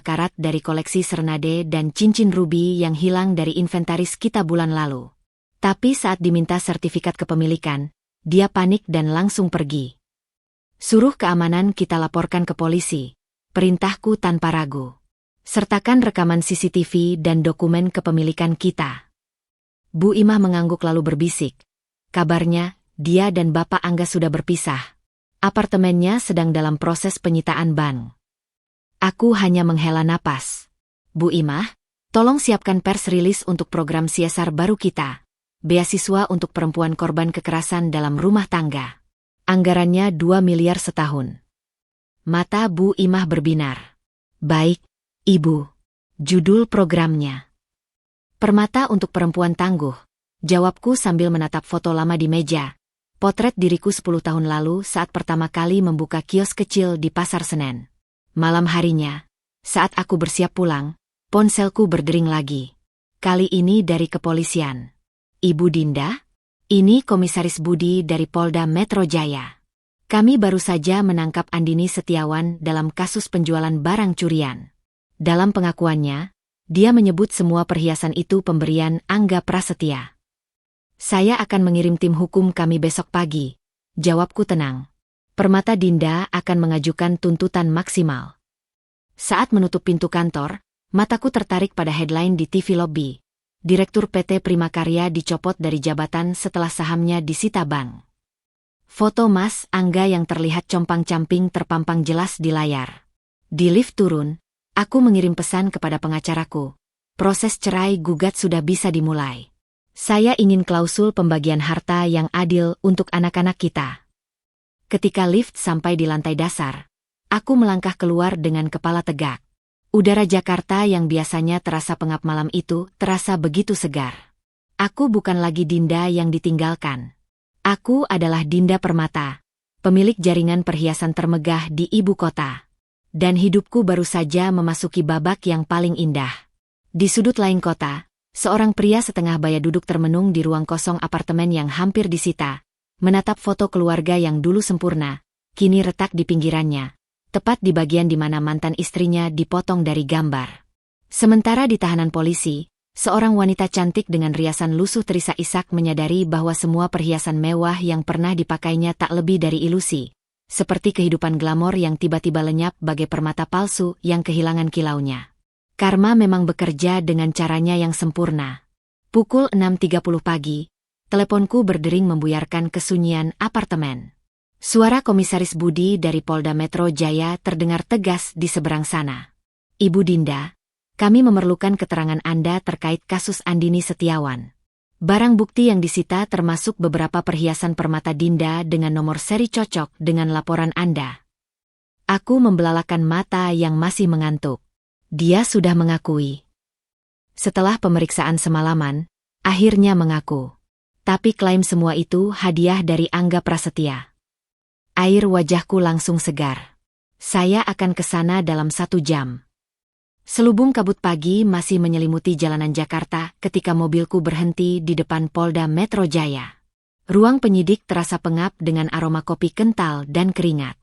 karat dari koleksi Sernade dan cincin ruby yang hilang dari inventaris kita bulan lalu. Tapi saat diminta sertifikat kepemilikan, dia panik dan langsung pergi. Suruh keamanan kita laporkan ke polisi. Perintahku tanpa ragu. Sertakan rekaman CCTV dan dokumen kepemilikan kita. Bu Imah mengangguk lalu berbisik. Kabarnya, dia dan Bapak Angga sudah berpisah. Apartemennya sedang dalam proses penyitaan bank. Aku hanya menghela napas. Bu Imah, tolong siapkan pers rilis untuk program CSR baru kita. Beasiswa untuk perempuan korban kekerasan dalam rumah tangga. Anggarannya 2 miliar setahun. Mata Bu Imah berbinar. Baik, Ibu. Judul programnya. Permata untuk perempuan tangguh. Jawabku sambil menatap foto lama di meja. Potret diriku 10 tahun lalu saat pertama kali membuka kios kecil di Pasar Senen. Malam harinya, saat aku bersiap pulang, ponselku berdering lagi. Kali ini dari kepolisian. Ibu Dinda, ini Komisaris Budi dari Polda Metro Jaya. Kami baru saja menangkap Andini Setiawan dalam kasus penjualan barang curian. Dalam pengakuannya, dia menyebut semua perhiasan itu pemberian Angga Prasetya. Saya akan mengirim tim hukum kami besok pagi. Jawabku tenang. Permata Dinda akan mengajukan tuntutan maksimal. Saat menutup pintu kantor, mataku tertarik pada headline di TV lobby. Direktur PT Primakarya dicopot dari jabatan setelah sahamnya disita bank. Foto Mas Angga yang terlihat compang-camping terpampang jelas di layar. Di lift turun, aku mengirim pesan kepada pengacaraku. Proses cerai gugat sudah bisa dimulai. Saya ingin klausul pembagian harta yang adil untuk anak-anak kita. Ketika lift sampai di lantai dasar, aku melangkah keluar dengan kepala tegak. Udara Jakarta yang biasanya terasa pengap malam itu terasa begitu segar. Aku bukan lagi Dinda yang ditinggalkan. Aku adalah Dinda Permata, pemilik jaringan perhiasan termegah di ibu kota. Dan hidupku baru saja memasuki babak yang paling indah. Di sudut lain kota, seorang pria setengah baya duduk termenung di ruang kosong apartemen yang hampir disita, menatap foto keluarga yang dulu sempurna, kini retak di pinggirannya, tepat di bagian di mana mantan istrinya dipotong dari gambar. Sementara di tahanan polisi, seorang wanita cantik dengan riasan lusuh terisak-isak menyadari bahwa semua perhiasan mewah yang pernah dipakainya tak lebih dari ilusi, seperti kehidupan glamor yang tiba-tiba lenyap bagai permata palsu yang kehilangan kilaunya. Karma memang bekerja dengan caranya yang sempurna. Pukul 6.30 pagi, teleponku berdering membuyarkan kesunyian apartemen. Suara Komisaris Budi dari Polda Metro Jaya terdengar tegas di seberang sana. Ibu Dinda, kami memerlukan keterangan Anda terkait kasus Andini Setiawan. Barang bukti yang disita termasuk beberapa perhiasan permata Dinda dengan nomor seri cocok dengan laporan Anda. Aku membelalakan mata yang masih mengantuk. Dia sudah mengakui. Setelah pemeriksaan semalaman, akhirnya mengaku. Tapi klaim semua itu hadiah dari Angga Prasetya. Air wajahku langsung segar. Saya akan ke sana dalam 1 jam. Selubung kabut pagi masih menyelimuti jalanan Jakarta ketika mobilku berhenti di depan Polda Metro Jaya. Ruang penyidik terasa pengap dengan aroma kopi kental dan keringat.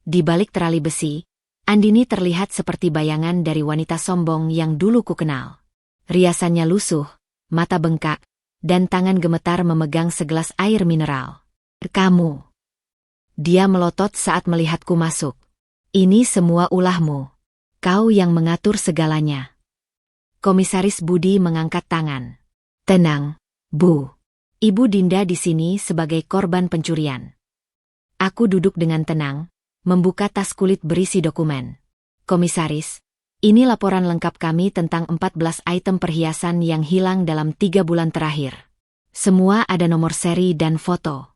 Di balik terali besi, Andini terlihat seperti bayangan dari wanita sombong yang dulu kukenal. Riasannya lusuh, mata bengkak, dan tangan gemetar memegang segelas air mineral. Kamu. Dia melotot saat melihatku masuk. Ini semua ulahmu. Kau yang mengatur segalanya. Komisaris Budi mengangkat tangan. Tenang, Bu. Ibu Dinda di sini sebagai korban pencurian. Aku duduk dengan tenang, membuka tas kulit berisi dokumen. Komisaris, ini laporan lengkap kami tentang 14 item perhiasan yang hilang dalam 3 bulan terakhir. Semua ada nomor seri dan foto.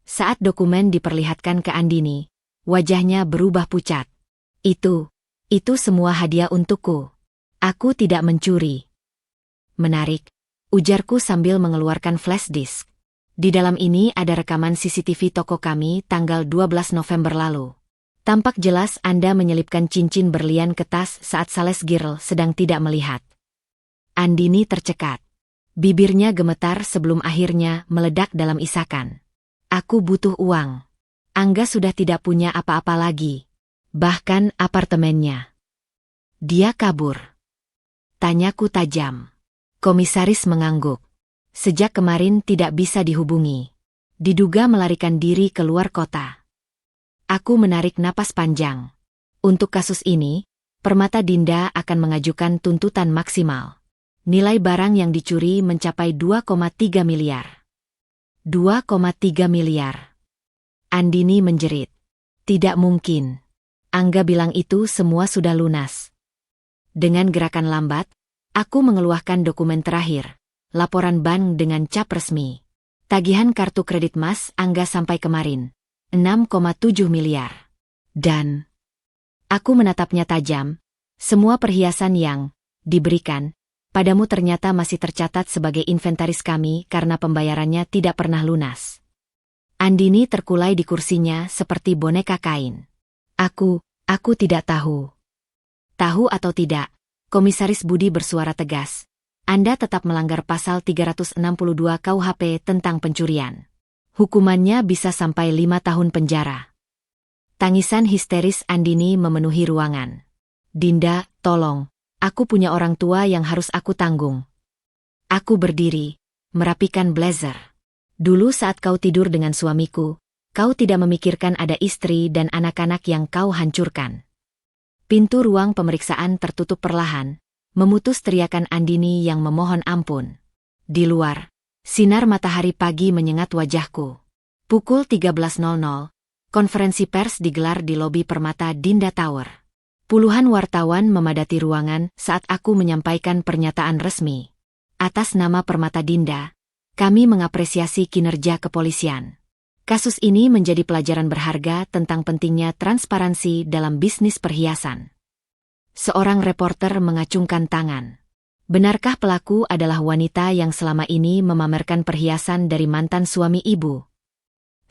Saat dokumen diperlihatkan ke Andini, wajahnya berubah pucat. Itu semua hadiah untukku. Aku tidak mencuri. Menarik, ujarku sambil mengeluarkan flash disk. Di dalam ini ada rekaman CCTV toko kami tanggal 12 November lalu. Tampak jelas Anda menyelipkan cincin berlian ke tas saat sales girl sedang tidak melihat. Andini tercekat. Bibirnya gemetar sebelum akhirnya meledak dalam isakan. Aku butuh uang. Angga sudah tidak punya apa-apa lagi. Bahkan apartemennya. Dia kabur. Tanyaku tajam. Komisaris mengangguk. Sejak kemarin tidak bisa dihubungi. Diduga melarikan diri keluar kota. Aku menarik napas panjang. Untuk kasus ini, Permata Dinda akan mengajukan tuntutan maksimal. Nilai barang yang dicuri mencapai 2,3 miliar. 2,3 miliar. Andini menjerit. Tidak mungkin. Angga bilang itu semua sudah lunas. Dengan gerakan lambat, aku mengeluarkan dokumen terakhir. Laporan bank dengan cap resmi. Tagihan kartu kredit Mas Angga sampai kemarin. 6,7 miliar. Dan aku menatapnya tajam. Semua perhiasan yang diberikan padamu ternyata masih tercatat sebagai inventaris kami karena pembayarannya tidak pernah lunas. Andini terkulai di kursinya seperti boneka kain. Aku tidak tahu. Tahu atau tidak, Komisaris Budi bersuara tegas. Anda tetap melanggar pasal 362 KUHP tentang pencurian. Hukumannya bisa sampai 5 tahun penjara. Tangisan histeris Andini memenuhi ruangan. Dinda, tolong. Aku punya orang tua yang harus aku tanggung. Aku berdiri, merapikan blazer. Dulu saat kau tidur dengan suamiku, kau tidak memikirkan ada istri dan anak-anak yang kau hancurkan. Pintu ruang pemeriksaan tertutup perlahan, memutus teriakan Andini yang memohon ampun. Di luar, sinar matahari pagi menyengat wajahku. Pukul 13.00, konferensi pers digelar di lobi Permata Dinda Tower. Puluhan wartawan memadati ruangan saat aku menyampaikan pernyataan resmi. Atas nama Permata Dinda, kami mengapresiasi kinerja kepolisian. Kasus ini menjadi pelajaran berharga tentang pentingnya transparansi dalam bisnis perhiasan. Seorang reporter mengacungkan tangan. Benarkah pelaku adalah wanita yang selama ini memamerkan perhiasan dari mantan suami ibu?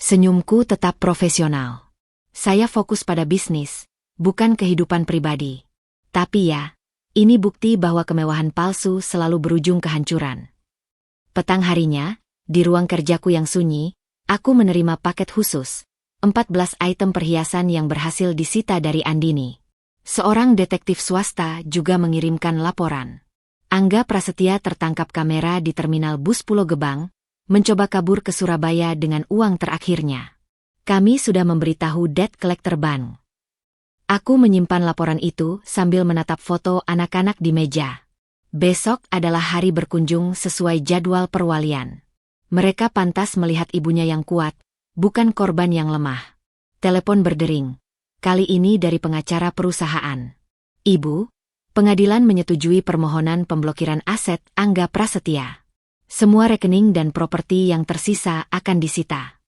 Senyumku tetap profesional. Saya fokus pada bisnis, bukan kehidupan pribadi. Tapi ya, ini bukti bahwa kemewahan palsu selalu berujung kehancuran. Petang harinya, di ruang kerjaku yang sunyi, aku menerima paket khusus, 14 item perhiasan yang berhasil disita dari Andini. Seorang detektif swasta juga mengirimkan laporan. Angga Prasetya tertangkap kamera di terminal bus Pulau Gebang, mencoba kabur ke Surabaya dengan uang terakhirnya. Kami sudah memberitahu debt collector bank. Aku menyimpan laporan itu sambil menatap foto anak-anak di meja. Besok adalah hari berkunjung sesuai jadwal perwalian. Mereka pantas melihat ibunya yang kuat, bukan korban yang lemah. Telepon berdering. Kali ini dari pengacara perusahaan. Ibu, pengadilan menyetujui permohonan pemblokiran aset Angga Prasetya. Semua rekening dan properti yang tersisa akan disita.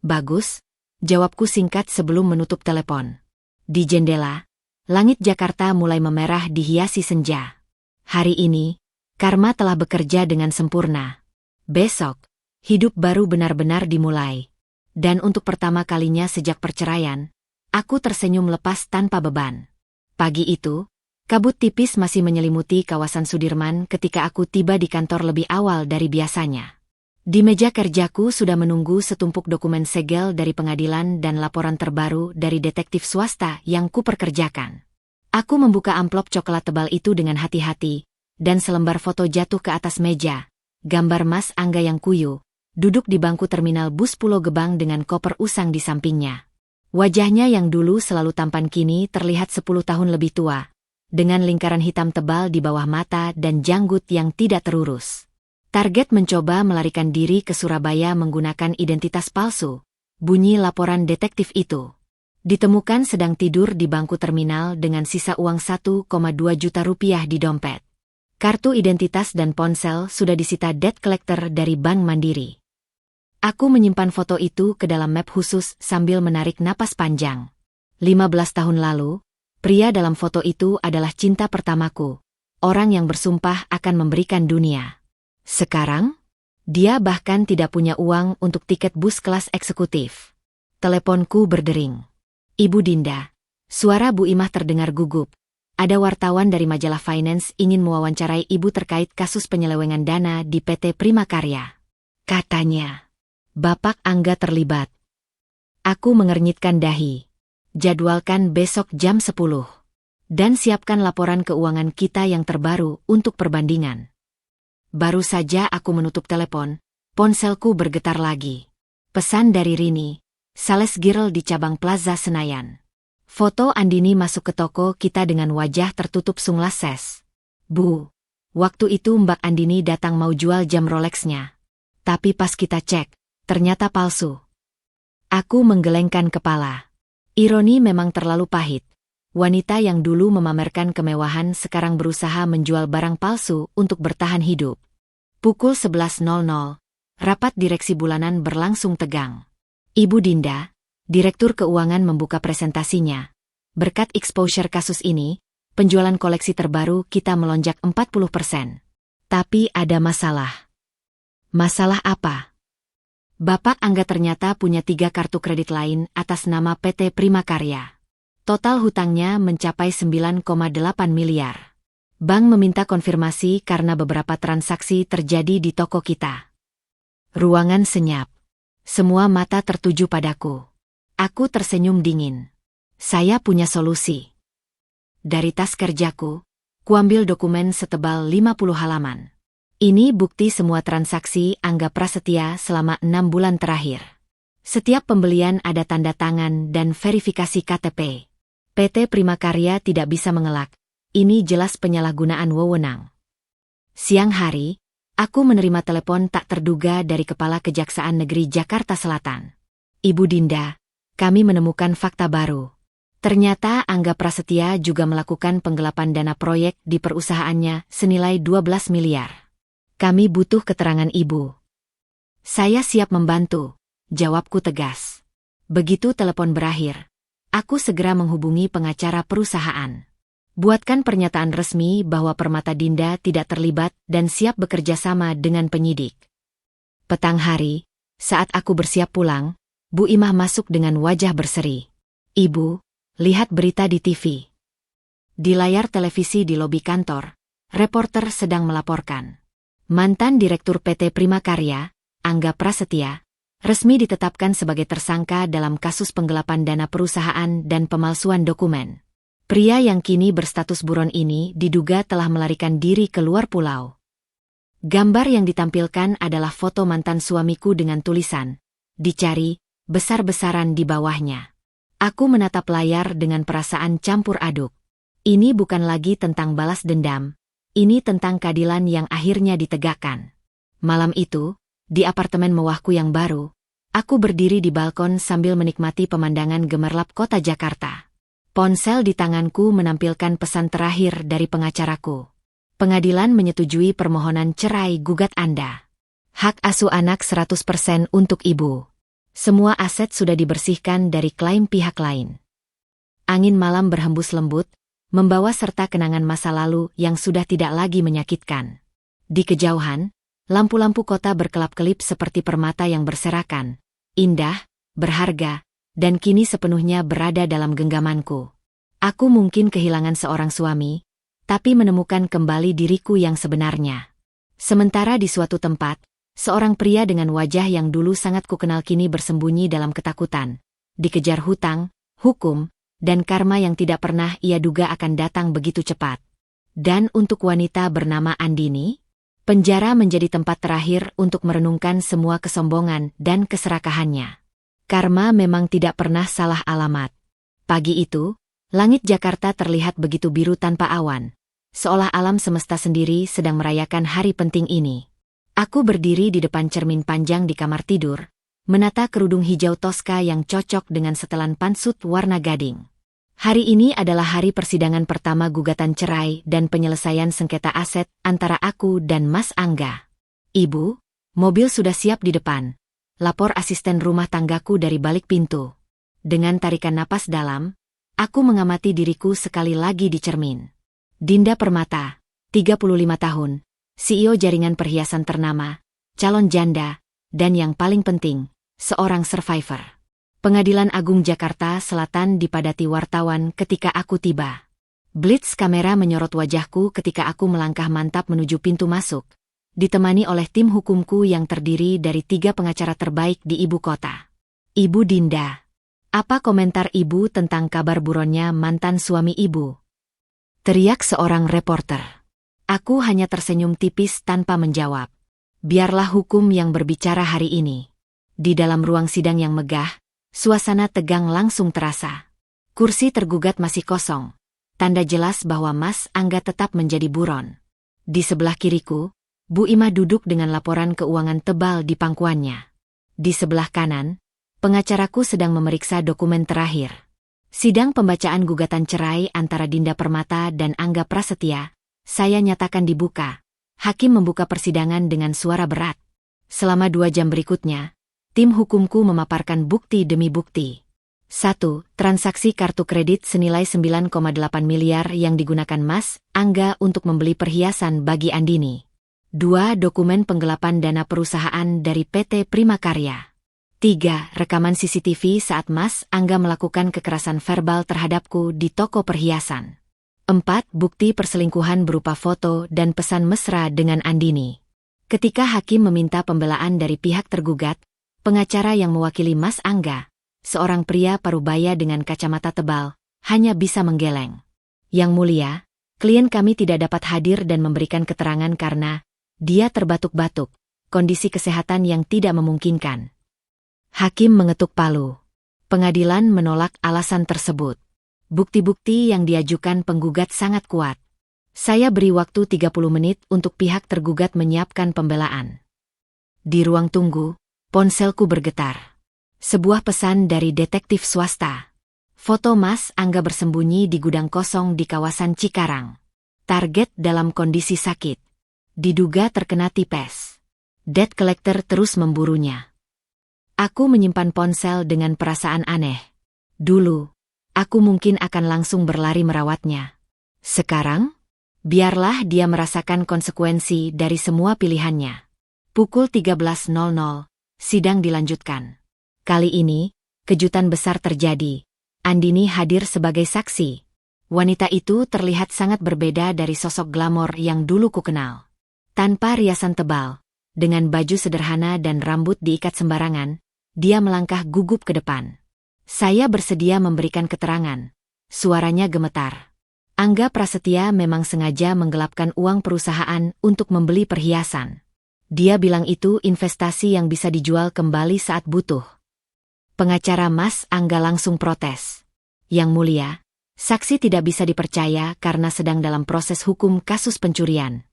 Bagus, jawabku singkat sebelum menutup telepon. Di jendela, langit Jakarta mulai memerah dihiasi senja. Hari ini, karma telah bekerja dengan sempurna. Besok, hidup baru benar-benar dimulai. Dan untuk pertama kalinya sejak perceraian, aku tersenyum lepas tanpa beban. Pagi itu, kabut tipis masih menyelimuti kawasan Sudirman ketika aku tiba di kantor lebih awal dari biasanya. Di meja kerjaku sudah menunggu setumpuk dokumen segel dari pengadilan dan laporan terbaru dari detektif swasta yang kuperkerjakan. Aku membuka amplop coklat tebal itu dengan hati-hati, dan selembar foto jatuh ke atas meja. Gambar Mas Angga yang kuyu, duduk di bangku terminal bus Pulau Gebang dengan koper usang di sampingnya. Wajahnya yang dulu selalu tampan kini terlihat 10 tahun lebih tua, dengan lingkaran hitam tebal di bawah mata dan janggut yang tidak terurus. Target mencoba melarikan diri ke Surabaya menggunakan identitas palsu, bunyi laporan detektif itu. Ditemukan sedang tidur di bangku terminal dengan sisa uang 1,2 juta rupiah di dompet. Kartu identitas dan ponsel sudah disita debt collector dari Bank Mandiri. Aku menyimpan foto itu ke dalam map khusus sambil menarik napas panjang. 15 tahun lalu, pria dalam foto itu adalah cinta pertamaku, orang yang bersumpah akan memberikan dunia. Sekarang, dia bahkan tidak punya uang untuk tiket bus kelas eksekutif. Teleponku berdering. Ibu Dinda, suara Bu Imah terdengar gugup. Ada wartawan dari majalah Finance ingin mewawancarai ibu terkait kasus penyelewengan dana di PT Primakarya. Katanya, Bapak Angga terlibat. Aku mengernyitkan dahi. Jadwalkan besok jam 10. Dan siapkan laporan keuangan kita yang terbaru untuk perbandingan. Baru saja aku menutup telepon, ponselku bergetar lagi. Pesan dari Rini, sales girl di cabang Plaza Senayan. Foto Andini masuk ke toko kita dengan wajah tertutup sunglasses. Bu, waktu itu Mbak Andini datang mau jual jam Rolexnya. Tapi pas kita cek, ternyata palsu. Aku menggelengkan kepala. Ironi memang terlalu pahit. Wanita yang dulu memamerkan kemewahan sekarang berusaha menjual barang palsu untuk bertahan hidup. Pukul 11.00, rapat direksi bulanan berlangsung tegang. Ibu Dinda, Direktur Keuangan membuka presentasinya. Berkat exposure kasus ini, penjualan koleksi terbaru kita melonjak 40%. Tapi ada masalah. Masalah apa? Bapak Angga ternyata punya 3 kartu kredit lain atas nama PT Primakarya. Total hutangnya mencapai 9,8 miliar. Bank meminta konfirmasi karena beberapa transaksi terjadi di toko kita. Ruangan senyap. Semua mata tertuju padaku. Aku tersenyum dingin. Saya punya solusi. Dari tas kerjaku, kuambil dokumen setebal 50 halaman. Ini bukti semua transaksi Angga Prasetya selama 6 bulan terakhir. Setiap pembelian ada tanda tangan dan verifikasi KTP. PT Primakarya tidak bisa mengelak, ini jelas penyalahgunaan wewenang. Siang hari, aku menerima telepon tak terduga dari Kepala Kejaksaan Negeri Jakarta Selatan. Ibu Dinda, kami menemukan fakta baru. Ternyata Angga Prasetya juga melakukan penggelapan dana proyek di perusahaannya senilai 12 miliar. Kami butuh keterangan Ibu. Saya siap membantu, jawabku tegas. Begitu telepon berakhir, aku segera menghubungi pengacara perusahaan. Buatkan pernyataan resmi bahwa Permata Dinda tidak terlibat dan siap bekerja sama dengan penyidik. Petang hari, saat aku bersiap pulang, Bu Imah masuk dengan wajah berseri. Ibu, lihat berita di TV. Di layar televisi di lobi kantor, reporter sedang melaporkan. Mantan Direktur PT Primakarya, Angga Prasetya, resmi ditetapkan sebagai tersangka dalam kasus penggelapan dana perusahaan dan pemalsuan dokumen. Pria yang kini berstatus buron ini diduga telah melarikan diri ke luar pulau. Gambar yang ditampilkan adalah foto mantan suamiku dengan tulisan, "Dicari," besar-besaran di bawahnya. Aku menatap layar dengan perasaan campur aduk. Ini bukan lagi tentang balas dendam, ini tentang keadilan yang akhirnya ditegakkan. Malam itu, di apartemen mewahku yang baru, aku berdiri di balkon sambil menikmati pemandangan gemerlap kota Jakarta. Ponsel di tanganku menampilkan pesan terakhir dari pengacaraku. Pengadilan menyetujui permohonan cerai gugat Anda. Hak asuh anak 100% untuk Ibu. Semua aset sudah dibersihkan dari klaim pihak lain. Angin malam berhembus lembut, membawa serta kenangan masa lalu yang sudah tidak lagi menyakitkan. Di kejauhan, lampu-lampu kota berkelap-kelip seperti permata yang berserakan, indah, berharga, dan kini sepenuhnya berada dalam genggamanku. Aku mungkin kehilangan seorang suami, tapi menemukan kembali diriku yang sebenarnya. Sementara di suatu tempat, seorang pria dengan wajah yang dulu sangat kukenal kini bersembunyi dalam ketakutan, dikejar hutang, hukum, dan karma yang tidak pernah ia duga akan datang begitu cepat. Dan untuk wanita bernama Andini, penjara menjadi tempat terakhir untuk merenungkan semua kesombongan dan keserakahannya. Karma memang tidak pernah salah alamat. Pagi itu, langit Jakarta terlihat begitu biru tanpa awan, seolah alam semesta sendiri sedang merayakan hari penting ini. Aku berdiri di depan cermin panjang di kamar tidur, menata kerudung hijau toska yang cocok dengan setelan pantsuit warna gading. Hari ini adalah hari persidangan pertama gugatan cerai dan penyelesaian sengketa aset antara aku dan Mas Angga. Ibu, mobil sudah siap di depan, lapor asisten rumah tanggaku dari balik pintu. Dengan tarikan napas dalam, aku mengamati diriku sekali lagi di cermin. Dinda Permata, 35 tahun. CEO jaringan perhiasan ternama, calon janda, dan yang paling penting, seorang survivor. Pengadilan Agung Jakarta Selatan dipadati wartawan ketika aku tiba. Blitz kamera menyorot wajahku ketika aku melangkah mantap menuju pintu masuk, ditemani oleh tim hukumku yang terdiri dari 3 pengacara terbaik di ibu kota. Ibu Dinda, apa komentar Ibu tentang kabar buronnya mantan suami Ibu? Teriak seorang reporter. Aku hanya tersenyum tipis tanpa menjawab. Biarlah hukum yang berbicara hari ini. Di dalam ruang sidang yang megah, suasana tegang langsung terasa. Kursi tergugat masih kosong, tanda jelas bahwa Mas Angga tetap menjadi buron. Di sebelah kiriku, Bu Imah duduk dengan laporan keuangan tebal di pangkuannya. Di sebelah kanan, pengacaraku sedang memeriksa dokumen terakhir. Sidang pembacaan gugatan cerai antara Dinda Permata dan Angga Prasetya, saya nyatakan dibuka. Hakim membuka persidangan dengan suara berat. Selama 2 jam berikutnya, tim hukumku memaparkan bukti demi bukti. 1. Transaksi kartu kredit senilai 9,8 miliar yang digunakan Mas Angga untuk membeli perhiasan bagi Andini. 2. Dokumen penggelapan dana perusahaan dari PT Primakarya. 3. Rekaman CCTV saat Mas Angga melakukan kekerasan verbal terhadapku di toko perhiasan. 4. Bukti perselingkuhan berupa foto dan pesan mesra dengan Andini. Ketika hakim meminta pembelaan dari pihak tergugat, pengacara yang mewakili Mas Angga, seorang pria parubaya dengan kacamata tebal, hanya bisa menggeleng. Yang mulia, klien kami tidak dapat hadir dan memberikan keterangan karena dia terbatuk-batuk, kondisi kesehatan yang tidak memungkinkan. Hakim mengetuk palu. Pengadilan menolak alasan tersebut. Bukti-bukti yang diajukan penggugat sangat kuat. Saya beri waktu 30 menit untuk pihak tergugat menyiapkan pembelaan. Di ruang tunggu, ponselku bergetar. Sebuah pesan dari detektif swasta. Foto Mas Angga bersembunyi di gudang kosong di kawasan Cikarang. Target dalam kondisi sakit. Diduga terkena tipes. Debt collector terus memburunya. Aku menyimpan ponsel dengan perasaan aneh. Dulu, aku mungkin akan langsung berlari merawatnya. Sekarang, biarlah dia merasakan konsekuensi dari semua pilihannya. Pukul 13.00, sidang dilanjutkan. Kali ini, kejutan besar terjadi. Andini hadir sebagai saksi. Wanita itu terlihat sangat berbeda dari sosok glamor yang dulu kukenal. Tanpa riasan tebal, dengan baju sederhana dan rambut diikat sembarangan, dia melangkah gugup ke depan. Saya bersedia memberikan keterangan. Suaranya gemetar. Angga Prasetya memang sengaja menggelapkan uang perusahaan untuk membeli perhiasan. Dia bilang itu investasi yang bisa dijual kembali saat butuh. Pengacara Mas Angga langsung protes. Yang mulia, saksi tidak bisa dipercaya karena sedang dalam proses hukum kasus pencurian.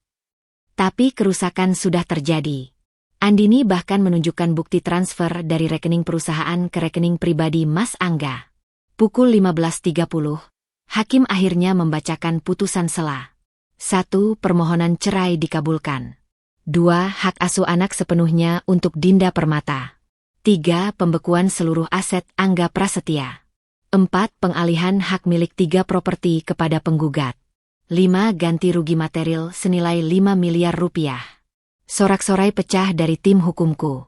Tapi kerusakan sudah terjadi. Andini bahkan menunjukkan bukti transfer dari rekening perusahaan ke rekening pribadi Mas Angga. Pukul 15.30, hakim akhirnya membacakan putusan sela. 1. Permohonan cerai dikabulkan. 2. Hak asuh anak sepenuhnya untuk Dinda Permata. 3. Pembekuan seluruh aset Angga Prasetya. 4. Pengalihan hak milik 3 properti kepada penggugat. 5. Ganti rugi material senilai 5 miliar rupiah. Sorak-sorai pecah dari tim hukumku.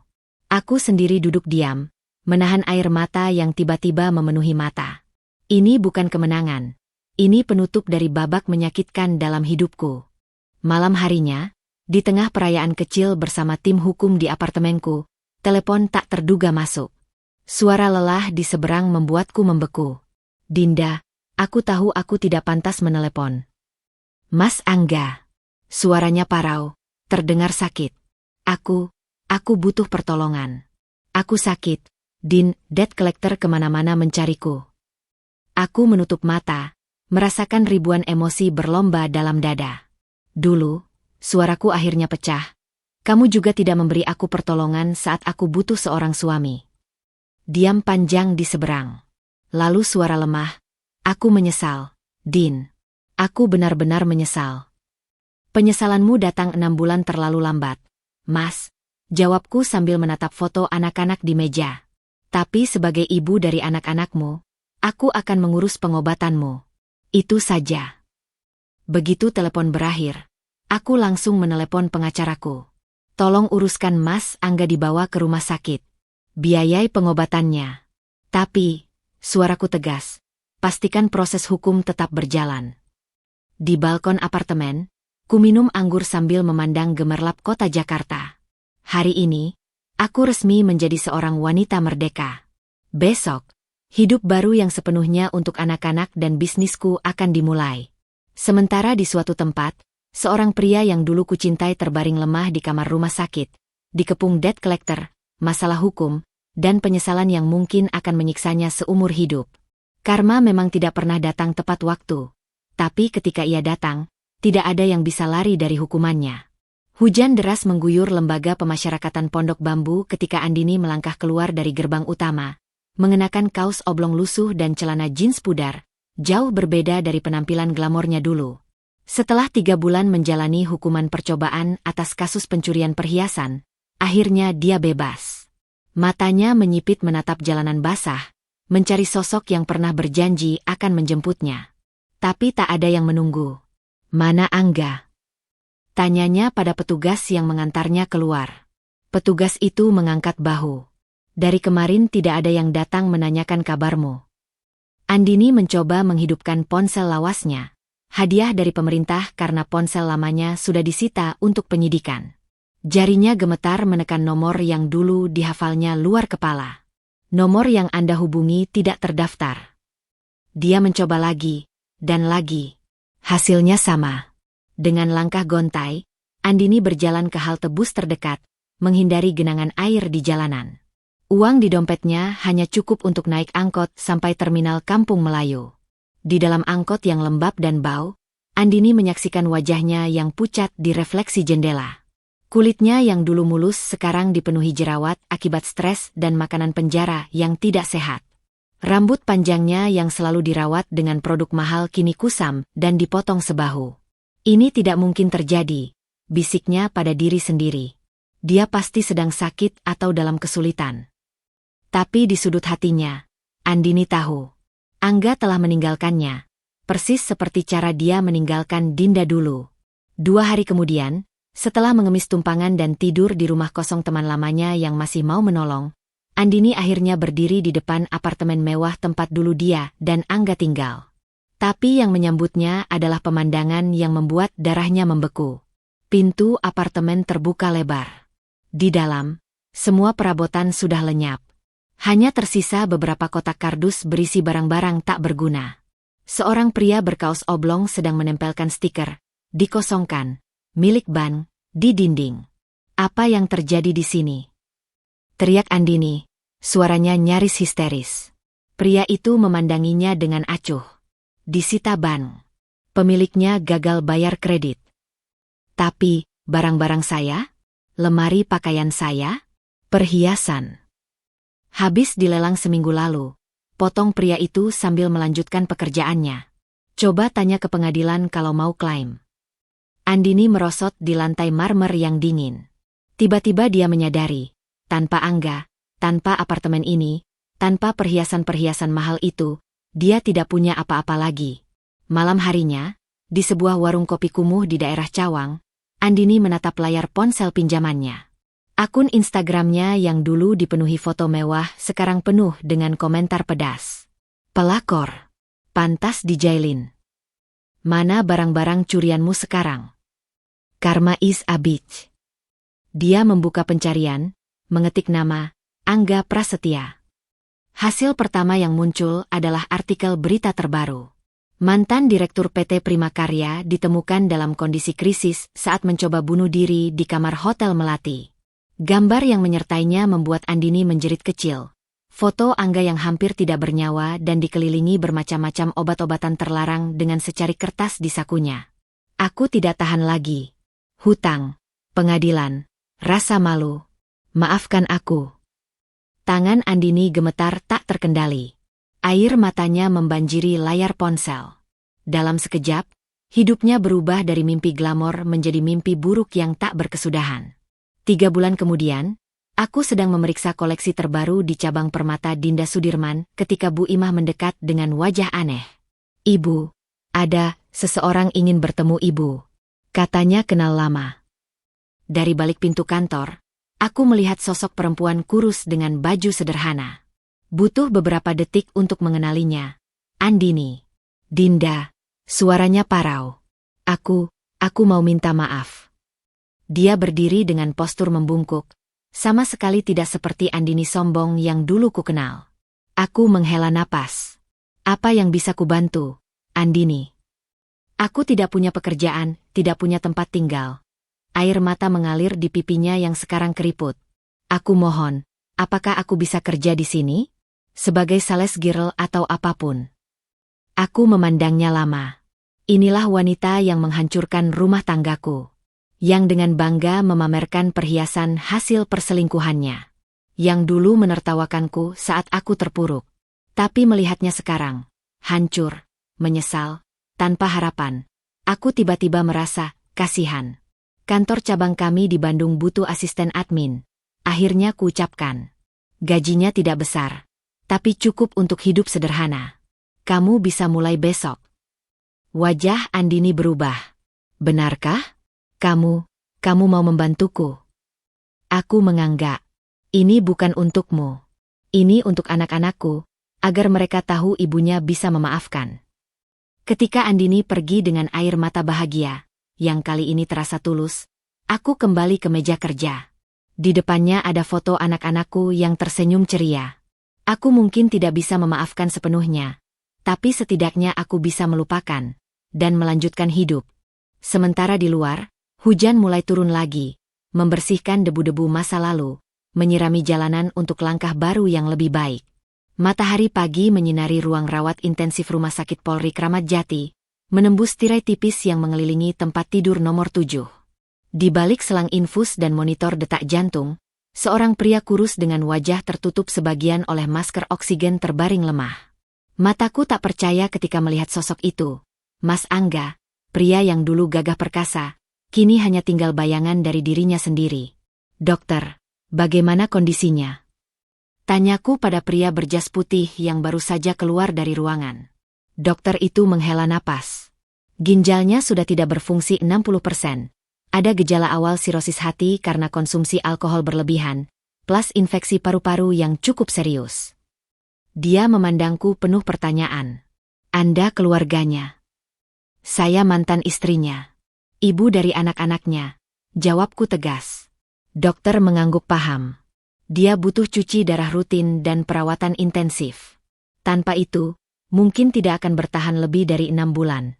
Aku sendiri duduk diam, menahan air mata yang tiba-tiba memenuhi mata. Ini bukan kemenangan. Ini penutup dari babak menyakitkan dalam hidupku. Malam harinya, di tengah perayaan kecil bersama tim hukum di apartemenku, telepon tak terduga masuk. Suara lelah di seberang membuatku membeku. Dinda, aku tahu aku tidak pantas menelepon. Mas Angga. Suaranya parau. Terdengar sakit. Aku butuh pertolongan. Aku sakit. Din, debt collector kemana-mana mencariku. Aku menutup mata, merasakan ribuan emosi berlomba dalam dada. Dulu, suaraku akhirnya pecah. Kamu juga tidak memberi aku pertolongan saat aku butuh seorang suami. Diam panjang di seberang. Lalu suara lemah. Aku menyesal. Din. Aku benar-benar menyesal. Penyesalanmu datang 6 bulan terlalu lambat. Mas, jawabku sambil menatap foto anak-anak di meja. Tapi sebagai ibu dari anak-anakmu, aku akan mengurus pengobatanmu. Itu saja. Begitu telepon berakhir, aku langsung menelepon pengacaraku. Tolong uruskan Mas Angga dibawa ke rumah sakit. Biayai pengobatannya. Tapi, suaraku tegas, pastikan proses hukum tetap berjalan. Di balkon apartemen, ku minum anggur sambil memandang gemerlap kota Jakarta. Hari ini, aku resmi menjadi seorang wanita merdeka. Besok, hidup baru yang sepenuhnya untuk anak-anak dan bisnisku akan dimulai. Sementara di suatu tempat, seorang pria yang dulu kucintai terbaring lemah di kamar rumah sakit, dikepung debt collector, masalah hukum, dan penyesalan yang mungkin akan menyiksanya seumur hidup. Karma memang tidak pernah datang tepat waktu. Tapi ketika ia datang, tidak ada yang bisa lari dari hukumannya. Hujan deras mengguyur lembaga pemasyarakatan Pondok Bambu ketika Andini melangkah keluar dari gerbang utama, mengenakan kaos oblong lusuh dan celana jeans pudar, jauh berbeda dari penampilan glamornya dulu. Setelah 3 bulan menjalani hukuman percobaan atas kasus pencurian perhiasan, akhirnya dia bebas. Matanya menyipit menatap jalanan basah, mencari sosok yang pernah berjanji akan menjemputnya. Tapi tak ada yang menunggu. Mana Angga? Tanyanya pada petugas yang mengantarnya keluar. Petugas itu mengangkat bahu. Dari kemarin tidak ada yang datang menanyakan kabarmu. Andini mencoba menghidupkan ponsel lawasnya. Hadiah dari pemerintah karena ponsel lamanya sudah disita untuk penyidikan. Jarinya gemetar menekan nomor yang dulu dihafalnya luar kepala. Nomor yang Anda hubungi tidak terdaftar. Dia mencoba lagi, dan lagi. Hasilnya sama. Dengan langkah gontai, Andini berjalan ke halte bus terdekat, menghindari genangan air di jalanan. Uang di dompetnya hanya cukup untuk naik angkot sampai terminal Kampung Melayu. Di dalam angkot yang lembab dan bau, Andini menyaksikan wajahnya yang pucat di refleksi jendela. Kulitnya yang dulu mulus sekarang dipenuhi jerawat akibat stres dan makanan penjara yang tidak sehat. Rambut panjangnya yang selalu dirawat dengan produk mahal kini kusam dan dipotong sebahu. Ini tidak mungkin terjadi, bisiknya pada diri sendiri. Dia pasti sedang sakit atau dalam kesulitan. Tapi di sudut hatinya, Andini tahu. Angga telah meninggalkannya, persis seperti cara dia meninggalkan Dinda dulu. 2 hari kemudian, setelah mengemis tumpangan dan tidur di rumah kosong teman lamanya yang masih mau menolong, Andini akhirnya berdiri di depan apartemen mewah tempat dulu dia dan Angga tinggal. Tapi yang menyambutnya adalah pemandangan yang membuat darahnya membeku. Pintu apartemen terbuka lebar. Di dalam, semua perabotan sudah lenyap. Hanya tersisa beberapa kotak kardus berisi barang-barang tak berguna. Seorang pria berkaos oblong sedang menempelkan stiker, "Dikosongkan, milik Ban," di dinding. "Apa yang terjadi di sini?" teriak Andini, suaranya nyaris histeris. Pria itu memandanginya dengan acuh. "Disita Ban. Pemiliknya gagal bayar kredit." "Tapi, barang-barang saya? Lemari pakaian saya? Perhiasan?" "Habis dilelang seminggu lalu," potong pria itu sambil melanjutkan pekerjaannya. "Coba tanya ke pengadilan kalau mau klaim." Andini merosot di lantai marmer yang dingin. Tiba-tiba dia menyadari, tanpa Angga, tanpa apartemen ini, tanpa perhiasan-perhiasan mahal itu, dia tidak punya apa-apa lagi. Malam harinya, di sebuah warung kopi kumuh di daerah Cawang, Andini menatap layar ponsel pinjamannya. Akun Instagramnya yang dulu dipenuhi foto mewah sekarang penuh dengan komentar pedas. "Pelakor. Pantas dijailin. Mana barang-barang curianmu sekarang? Karma is a bitch." Dia membuka pencarian, mengetik nama Angga Prasetya. Hasil pertama yang muncul adalah artikel berita terbaru. Mantan Direktur PT Primakarya ditemukan dalam kondisi krisis saat mencoba bunuh diri di kamar Hotel Melati. Gambar yang menyertainya membuat Andini menjerit kecil. Foto Angga yang hampir tidak bernyawa dan dikelilingi bermacam-macam obat-obatan terlarang dengan secari kertas di sakunya. "Aku tidak tahan lagi. Hutang, pengadilan, rasa malu. Maafkan aku." Tangan Andini gemetar tak terkendali. Air matanya membanjiri layar ponsel. Dalam sekejap, hidupnya berubah dari mimpi glamor menjadi mimpi buruk yang tak berkesudahan. 3 bulan kemudian, aku sedang memeriksa koleksi terbaru di cabang permata Dinda Sudirman ketika Bu Imah mendekat dengan wajah aneh. "Ibu, ada seseorang ingin bertemu Ibu," katanya kenal lama. Dari balik pintu kantor, aku melihat sosok perempuan kurus dengan baju sederhana. Butuh beberapa detik untuk mengenalinya. "Andini." "Dinda." Suaranya parau. Aku mau minta maaf." Dia berdiri dengan postur membungkuk, sama sekali tidak seperti Andini sombong yang dulu ku kenal. Aku menghela napas. "Apa yang bisa kubantu, Andini?" "Aku tidak punya pekerjaan, tidak punya tempat tinggal." Air mata mengalir di pipinya yang sekarang keriput. "Aku mohon, apakah aku bisa kerja di sini? Sebagai sales girl atau apapun." Aku memandangnya lama. Inilah wanita yang menghancurkan rumah tanggaku. Yang dengan bangga memamerkan perhiasan hasil perselingkuhannya. Yang dulu menertawakanku saat aku terpuruk. Tapi melihatnya sekarang, hancur, menyesal, tanpa harapan. Aku tiba-tiba merasa kasihan. "Kantor cabang kami di Bandung butuh asisten admin." Akhirnya ku ucapkan. "Gajinya tidak besar, tapi cukup untuk hidup sederhana. Kamu bisa mulai besok." Wajah Andini berubah. "Benarkah? Kamu mau membantuku?" Aku menganggak. "Ini bukan untukmu. Ini untuk anak-anakku, agar mereka tahu ibunya bisa memaafkan." Ketika Andini pergi dengan air mata bahagia, yang kali ini terasa tulus, aku kembali ke meja kerja. Di depannya ada foto anak-anakku yang tersenyum ceria. Aku mungkin tidak bisa memaafkan sepenuhnya, tapi setidaknya aku bisa melupakan dan melanjutkan hidup. Sementara di luar, hujan mulai turun lagi, membersihkan debu-debu masa lalu, menyirami jalanan untuk langkah baru yang lebih baik. Matahari pagi menyinari ruang rawat intensif Rumah Sakit Polri Kramat Jati, menembus tirai tipis yang mengelilingi tempat tidur nomor 7. Di balik selang infus dan monitor detak jantung, Seorang pria kurus dengan wajah tertutup sebagian oleh masker oksigen terbaring lemah. Mataku tak percaya ketika melihat sosok itu. Mas Angga, pria yang dulu gagah perkasa, kini hanya tinggal bayangan dari dirinya sendiri. Dokter, bagaimana kondisinya? Tanyaku pada pria berjas putih yang baru saja keluar dari ruangan. Dokter itu menghela napas. Ginjalnya sudah tidak berfungsi 60%. Ada gejala awal sirosis hati karena konsumsi alkohol berlebihan, plus infeksi paru-paru yang cukup serius. Dia memandangku penuh pertanyaan. Anda keluarganya? Saya mantan istrinya. Ibu dari anak-anaknya. Jawabku tegas. Dokter mengangguk paham. Dia butuh cuci darah rutin dan perawatan intensif. Tanpa itu, mungkin tidak akan bertahan lebih dari 6 bulan.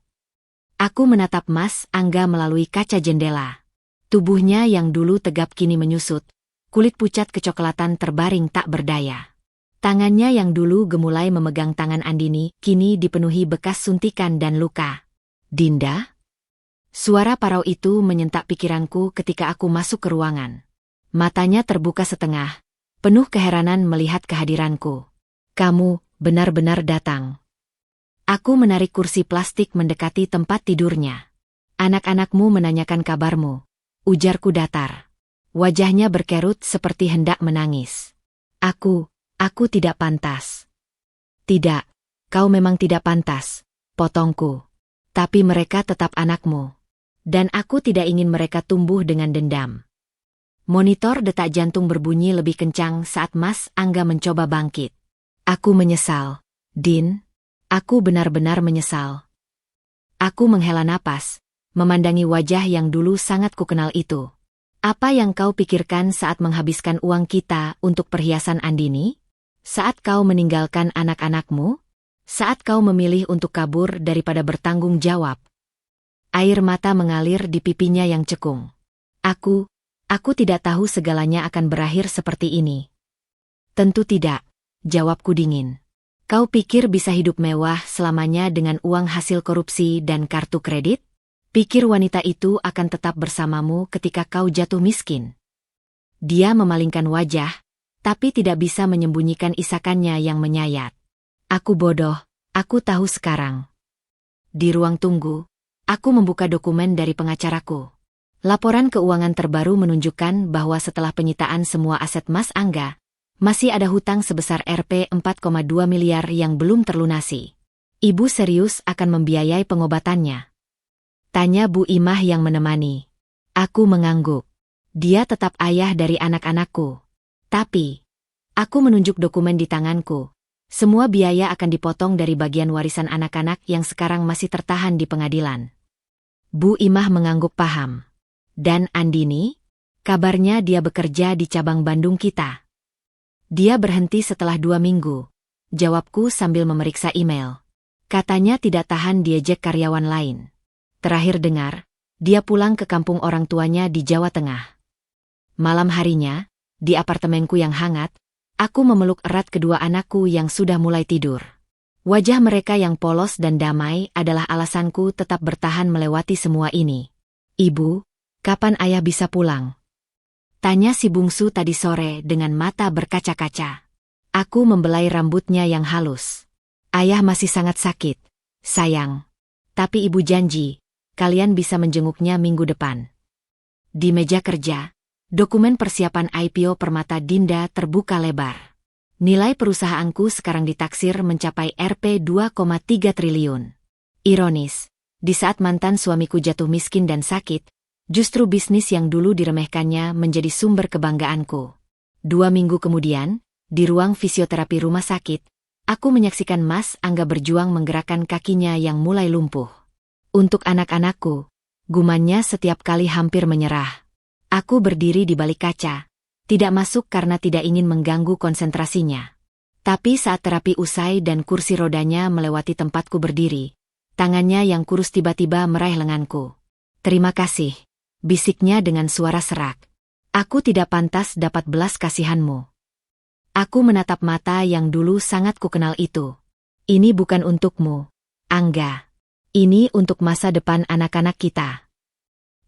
Aku menatap Mas Angga melalui kaca jendela. Tubuhnya yang dulu tegap kini menyusut, kulit pucat kecoklatan terbaring tak berdaya. Tangannya yang dulu gemulai memegang tangan Andini, kini dipenuhi bekas suntikan dan luka. Dinda? Suara parau itu menyentak pikiranku ketika aku masuk ke ruangan. Matanya terbuka setengah, penuh keheranan melihat kehadiranku. Kamu benar-benar datang. Aku menarik kursi plastik mendekati tempat tidurnya. Anak-anakmu menanyakan kabarmu. Ujarku datar. Wajahnya berkerut seperti hendak menangis. Aku tidak pantas. Tidak, kau memang tidak pantas, potongku. Tapi mereka tetap anakmu. Dan aku tidak ingin mereka tumbuh dengan dendam. Monitor detak jantung berbunyi lebih kencang saat Mas Angga mencoba bangkit. Aku menyesal, Din. Aku benar-benar menyesal. Aku menghela napas, memandangi wajah yang dulu sangat kukenal itu. Apa yang kau pikirkan saat menghabiskan uang kita untuk perhiasan Andini? Saat kau meninggalkan anak-anakmu? Saat kau memilih untuk kabur daripada bertanggung jawab? Air mata mengalir di pipinya yang cekung. Aku tidak tahu segalanya akan berakhir seperti ini. Tentu tidak, jawabku dingin. Kau pikir bisa hidup mewah selamanya dengan uang hasil korupsi dan kartu kredit? Pikir wanita itu akan tetap bersamamu ketika kau jatuh miskin? Dia memalingkan wajah, tapi tidak bisa menyembunyikan isakannya yang menyayat. Aku bodoh, aku tahu sekarang. Di ruang tunggu, aku membuka dokumen dari pengacaraku. Laporan keuangan terbaru menunjukkan bahwa setelah penyitaan semua aset Mas Angga, masih ada hutang sebesar Rp 4,2 miliar yang belum terlunasi. Ibu serius akan membiayai pengobatannya? Tanya Bu Imah yang menemani. Aku mengangguk. Dia tetap ayah dari anak-anakku. Tapi, aku menunjuk dokumen di tanganku. Semua biaya akan dipotong dari bagian warisan anak-anak yang sekarang masih tertahan di pengadilan. Bu Imah mengangguk paham. Dan Andini? Kabarnya dia bekerja di cabang Bandung kita. Dia berhenti setelah 2 minggu. Jawabku sambil memeriksa email. Katanya tidak tahan diejek karyawan lain. Terakhir dengar, dia pulang ke kampung orang tuanya di Jawa Tengah. Malam harinya, di apartemenku yang hangat, aku memeluk erat kedua anakku yang sudah mulai tidur. Wajah mereka yang polos dan damai adalah alasanku tetap bertahan melewati semua ini. Ibu, kapan ayah bisa pulang? Tanya si bungsu tadi sore dengan mata berkaca-kaca. Aku membelai rambutnya yang halus. Ayah masih sangat sakit, sayang. Tapi ibu janji, kalian bisa menjenguknya minggu depan. Di meja kerja, dokumen persiapan IPO Permata Dinda terbuka lebar. Nilai perusahaanku sekarang ditaksir mencapai Rp 2,3 triliun. Ironis, di saat mantan suamiku jatuh miskin dan sakit, justru bisnis yang dulu diremehkannya menjadi sumber kebanggaanku. 2 minggu kemudian, di ruang fisioterapi rumah sakit, aku menyaksikan Mas Angga berjuang menggerakkan kakinya yang mulai lumpuh. Untuk anak-anakku, gumannya setiap kali hampir menyerah. Aku berdiri di balik kaca, tidak masuk karena tidak ingin mengganggu konsentrasinya. Tapi saat terapi usai dan kursi rodanya melewati tempatku berdiri, tangannya yang kurus tiba-tiba meraih lenganku. Terima kasih. Bisiknya dengan suara serak. Aku tidak pantas dapat belas kasihanmu. Aku menatap mata yang dulu sangat kukenal itu. Ini bukan untukmu, Angga. Ini untuk masa depan anak-anak kita.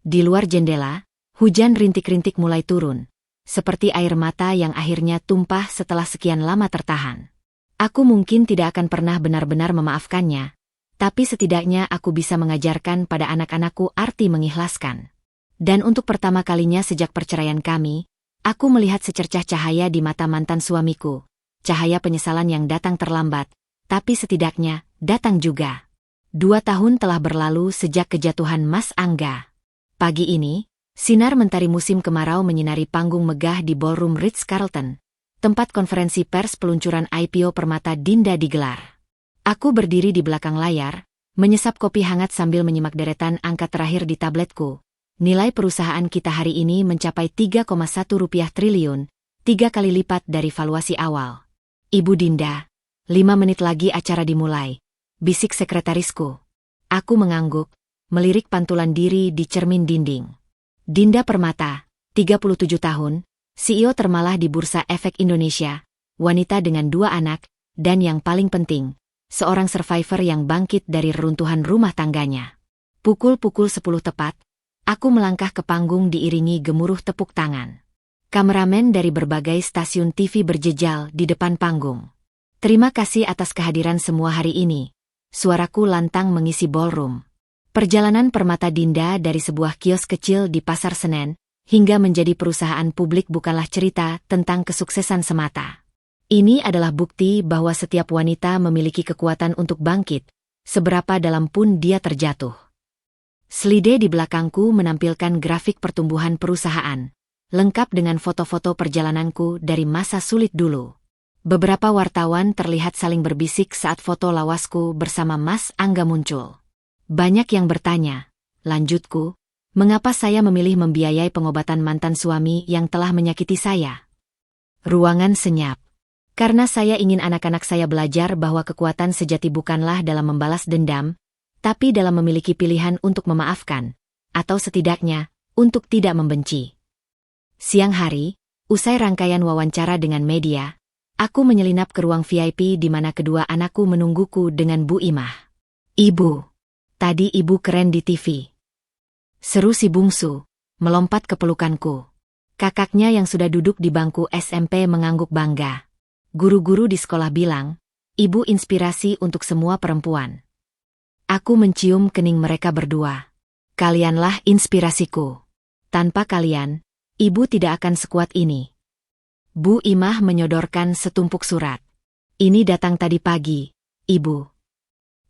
Di luar jendela, hujan rintik-rintik mulai turun. seperti air mata yang akhirnya tumpah setelah sekian lama tertahan. Aku mungkin tidak akan pernah benar-benar memaafkannya, tapi setidaknya aku bisa mengajarkan pada anak-anakku arti mengikhlaskan. Dan untuk pertama kalinya sejak perceraian kami, aku melihat secercah cahaya di mata mantan suamiku. Cahaya penyesalan yang datang terlambat, tapi setidaknya datang juga. 2 tahun telah berlalu sejak kejatuhan Mas Angga. Pagi ini, sinar mentari musim kemarau menyinari panggung megah di Ballroom Ritz-Carlton, tempat konferensi pers peluncuran IPO Permata Dinda digelar. Aku berdiri di belakang layar, menyesap kopi hangat sambil menyimak deretan angka terakhir di tabletku. Nilai perusahaan kita hari ini mencapai 3,1 rupiah triliun, 3 kali lipat dari valuasi awal. Ibu Dinda, 5 menit lagi acara dimulai, bisik sekretarisku. Aku mengangguk, melirik pantulan diri di cermin dinding. Dinda Permata, 37 tahun, CEO termalah di Bursa Efek Indonesia, wanita dengan 2 anak, dan yang paling penting, seorang survivor yang bangkit dari reruntuhan rumah tangganya. Pukul 10 tepat, aku melangkah ke panggung diiringi gemuruh tepuk tangan. Kameramen dari berbagai stasiun TV berjejal di depan panggung. Terima kasih atas kehadiran semua hari ini. Suaraku lantang mengisi ballroom. Perjalanan Permata Dinda dari sebuah kios kecil di Pasar Senen, hingga menjadi perusahaan publik bukanlah cerita tentang kesuksesan semata. Ini adalah bukti bahwa setiap wanita memiliki kekuatan untuk bangkit, seberapa dalam pun dia terjatuh. Slide di belakangku menampilkan grafik pertumbuhan perusahaan, lengkap dengan foto-foto perjalananku dari masa sulit dulu. Beberapa wartawan terlihat saling berbisik saat foto lawasku bersama Mas Angga muncul. Banyak yang bertanya, lanjutku, mengapa saya memilih membiayai pengobatan mantan suami yang telah menyakiti saya? Ruangan senyap. Karena saya ingin anak-anak saya belajar bahwa kekuatan sejati bukanlah dalam membalas dendam, tapi dalam memiliki pilihan untuk memaafkan, atau setidaknya, untuk tidak membenci. Siang hari, usai rangkaian wawancara dengan media, aku menyelinap ke ruang VIP di mana kedua anakku menungguku dengan Bu Imah. Ibu, tadi ibu keren di TV. Seru si bungsu, melompat ke pelukanku. Kakaknya yang sudah duduk di bangku SMP mengangguk bangga. Guru-guru di sekolah bilang, ibu inspirasi untuk semua perempuan. Aku mencium kening mereka berdua. Kalianlah inspirasiku. Tanpa kalian, ibu tidak akan sekuat ini. Bu Imah menyodorkan setumpuk surat. Ini datang tadi pagi, ibu.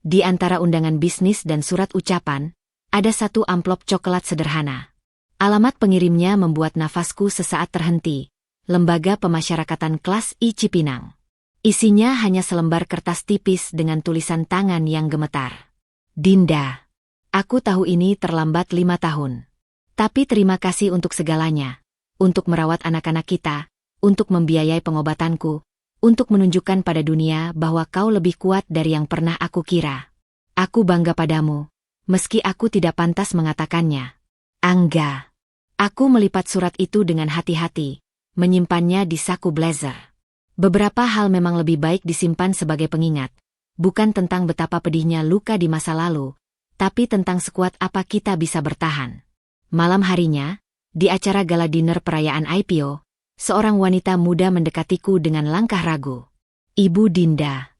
Di antara undangan bisnis dan surat ucapan, ada satu amplop coklat sederhana. Alamat pengirimnya membuat nafasku sesaat terhenti. Lembaga Pemasyarakatan Kelas I Cipinang. Isinya hanya selembar kertas tipis dengan tulisan tangan yang gemetar. Dinda, aku tahu ini terlambat 5 tahun. Tapi terima kasih untuk segalanya. Untuk merawat anak-anak kita, untuk membiayai pengobatanku, untuk menunjukkan pada dunia bahwa kau lebih kuat dari yang pernah aku kira. Aku bangga padamu, meski aku tidak pantas mengatakannya. Angga. Aku melipat surat itu dengan hati-hati, menyimpannya di saku blazer. Beberapa hal memang lebih baik disimpan sebagai pengingat. Bukan tentang betapa pedihnya luka di masa lalu, tapi tentang sekuat apa kita bisa bertahan. Malam harinya, di acara gala dinner perayaan IPO, seorang wanita muda mendekatiku dengan langkah ragu. Ibu Dinda.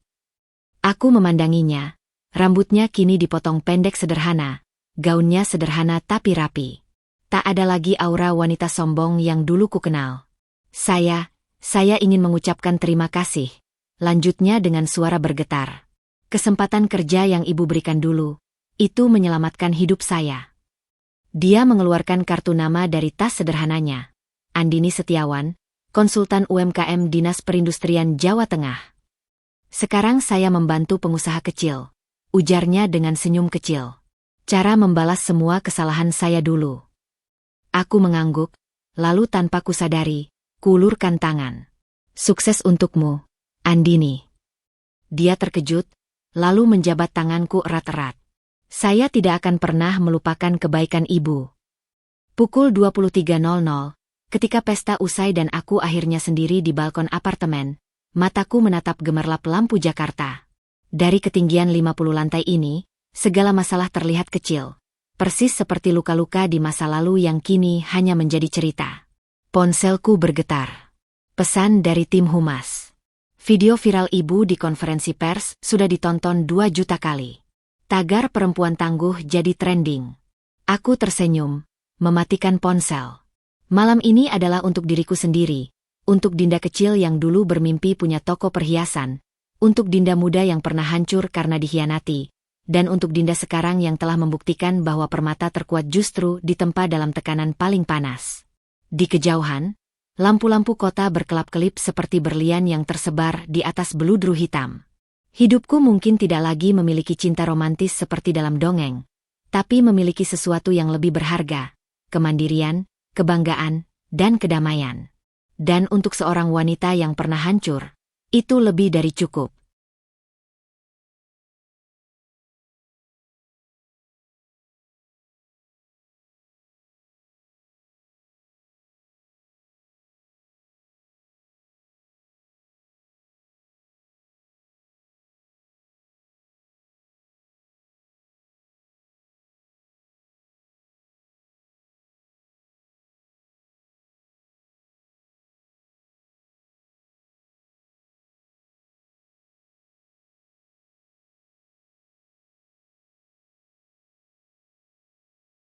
Aku memandanginya, rambutnya kini dipotong pendek sederhana, gaunnya sederhana tapi rapi. Tak ada lagi aura wanita sombong yang dulu ku kenal. Saya ingin mengucapkan terima kasih, lanjutnya dengan suara bergetar. Kesempatan kerja yang ibu berikan dulu, itu menyelamatkan hidup saya. Dia mengeluarkan kartu nama dari tas sederhananya. Andini Setiawan, konsultan UMKM Dinas Perindustrian Jawa Tengah. Sekarang saya membantu pengusaha kecil, ujarnya dengan senyum kecil. Cara membalas semua kesalahan saya dulu. Aku mengangguk, lalu tanpa kusadari, kuulurkan tangan. Sukses untukmu, Andini. Dia terkejut, lalu menjabat tanganku erat-erat. Saya tidak akan pernah melupakan kebaikan ibu. Pukul 23.00, ketika pesta usai dan aku akhirnya sendiri di balkon apartemen, mataku menatap gemerlap lampu Jakarta. Dari ketinggian 50 lantai ini, segala masalah terlihat kecil. Persis seperti luka-luka di masa lalu yang kini hanya menjadi cerita. Ponselku bergetar. Pesan dari tim humas. Video viral ibu di konferensi pers sudah ditonton 2 juta kali. Tagar perempuan tangguh jadi trending. Aku tersenyum, mematikan ponsel. Malam ini adalah untuk diriku sendiri, untuk Dinda kecil yang dulu bermimpi punya toko perhiasan, untuk Dinda muda yang pernah hancur karena dikhianati, dan untuk Dinda sekarang yang telah membuktikan bahwa permata terkuat justru ditempa dalam tekanan paling panas. Di kejauhan, lampu-lampu kota berkelap-kelip seperti berlian yang tersebar di atas beludru hitam. Hidupku mungkin tidak lagi memiliki cinta romantis seperti dalam dongeng, tapi memiliki sesuatu yang lebih berharga, kemandirian, kebanggaan, dan kedamaian. Dan untuk seorang wanita yang pernah hancur, itu lebih dari cukup.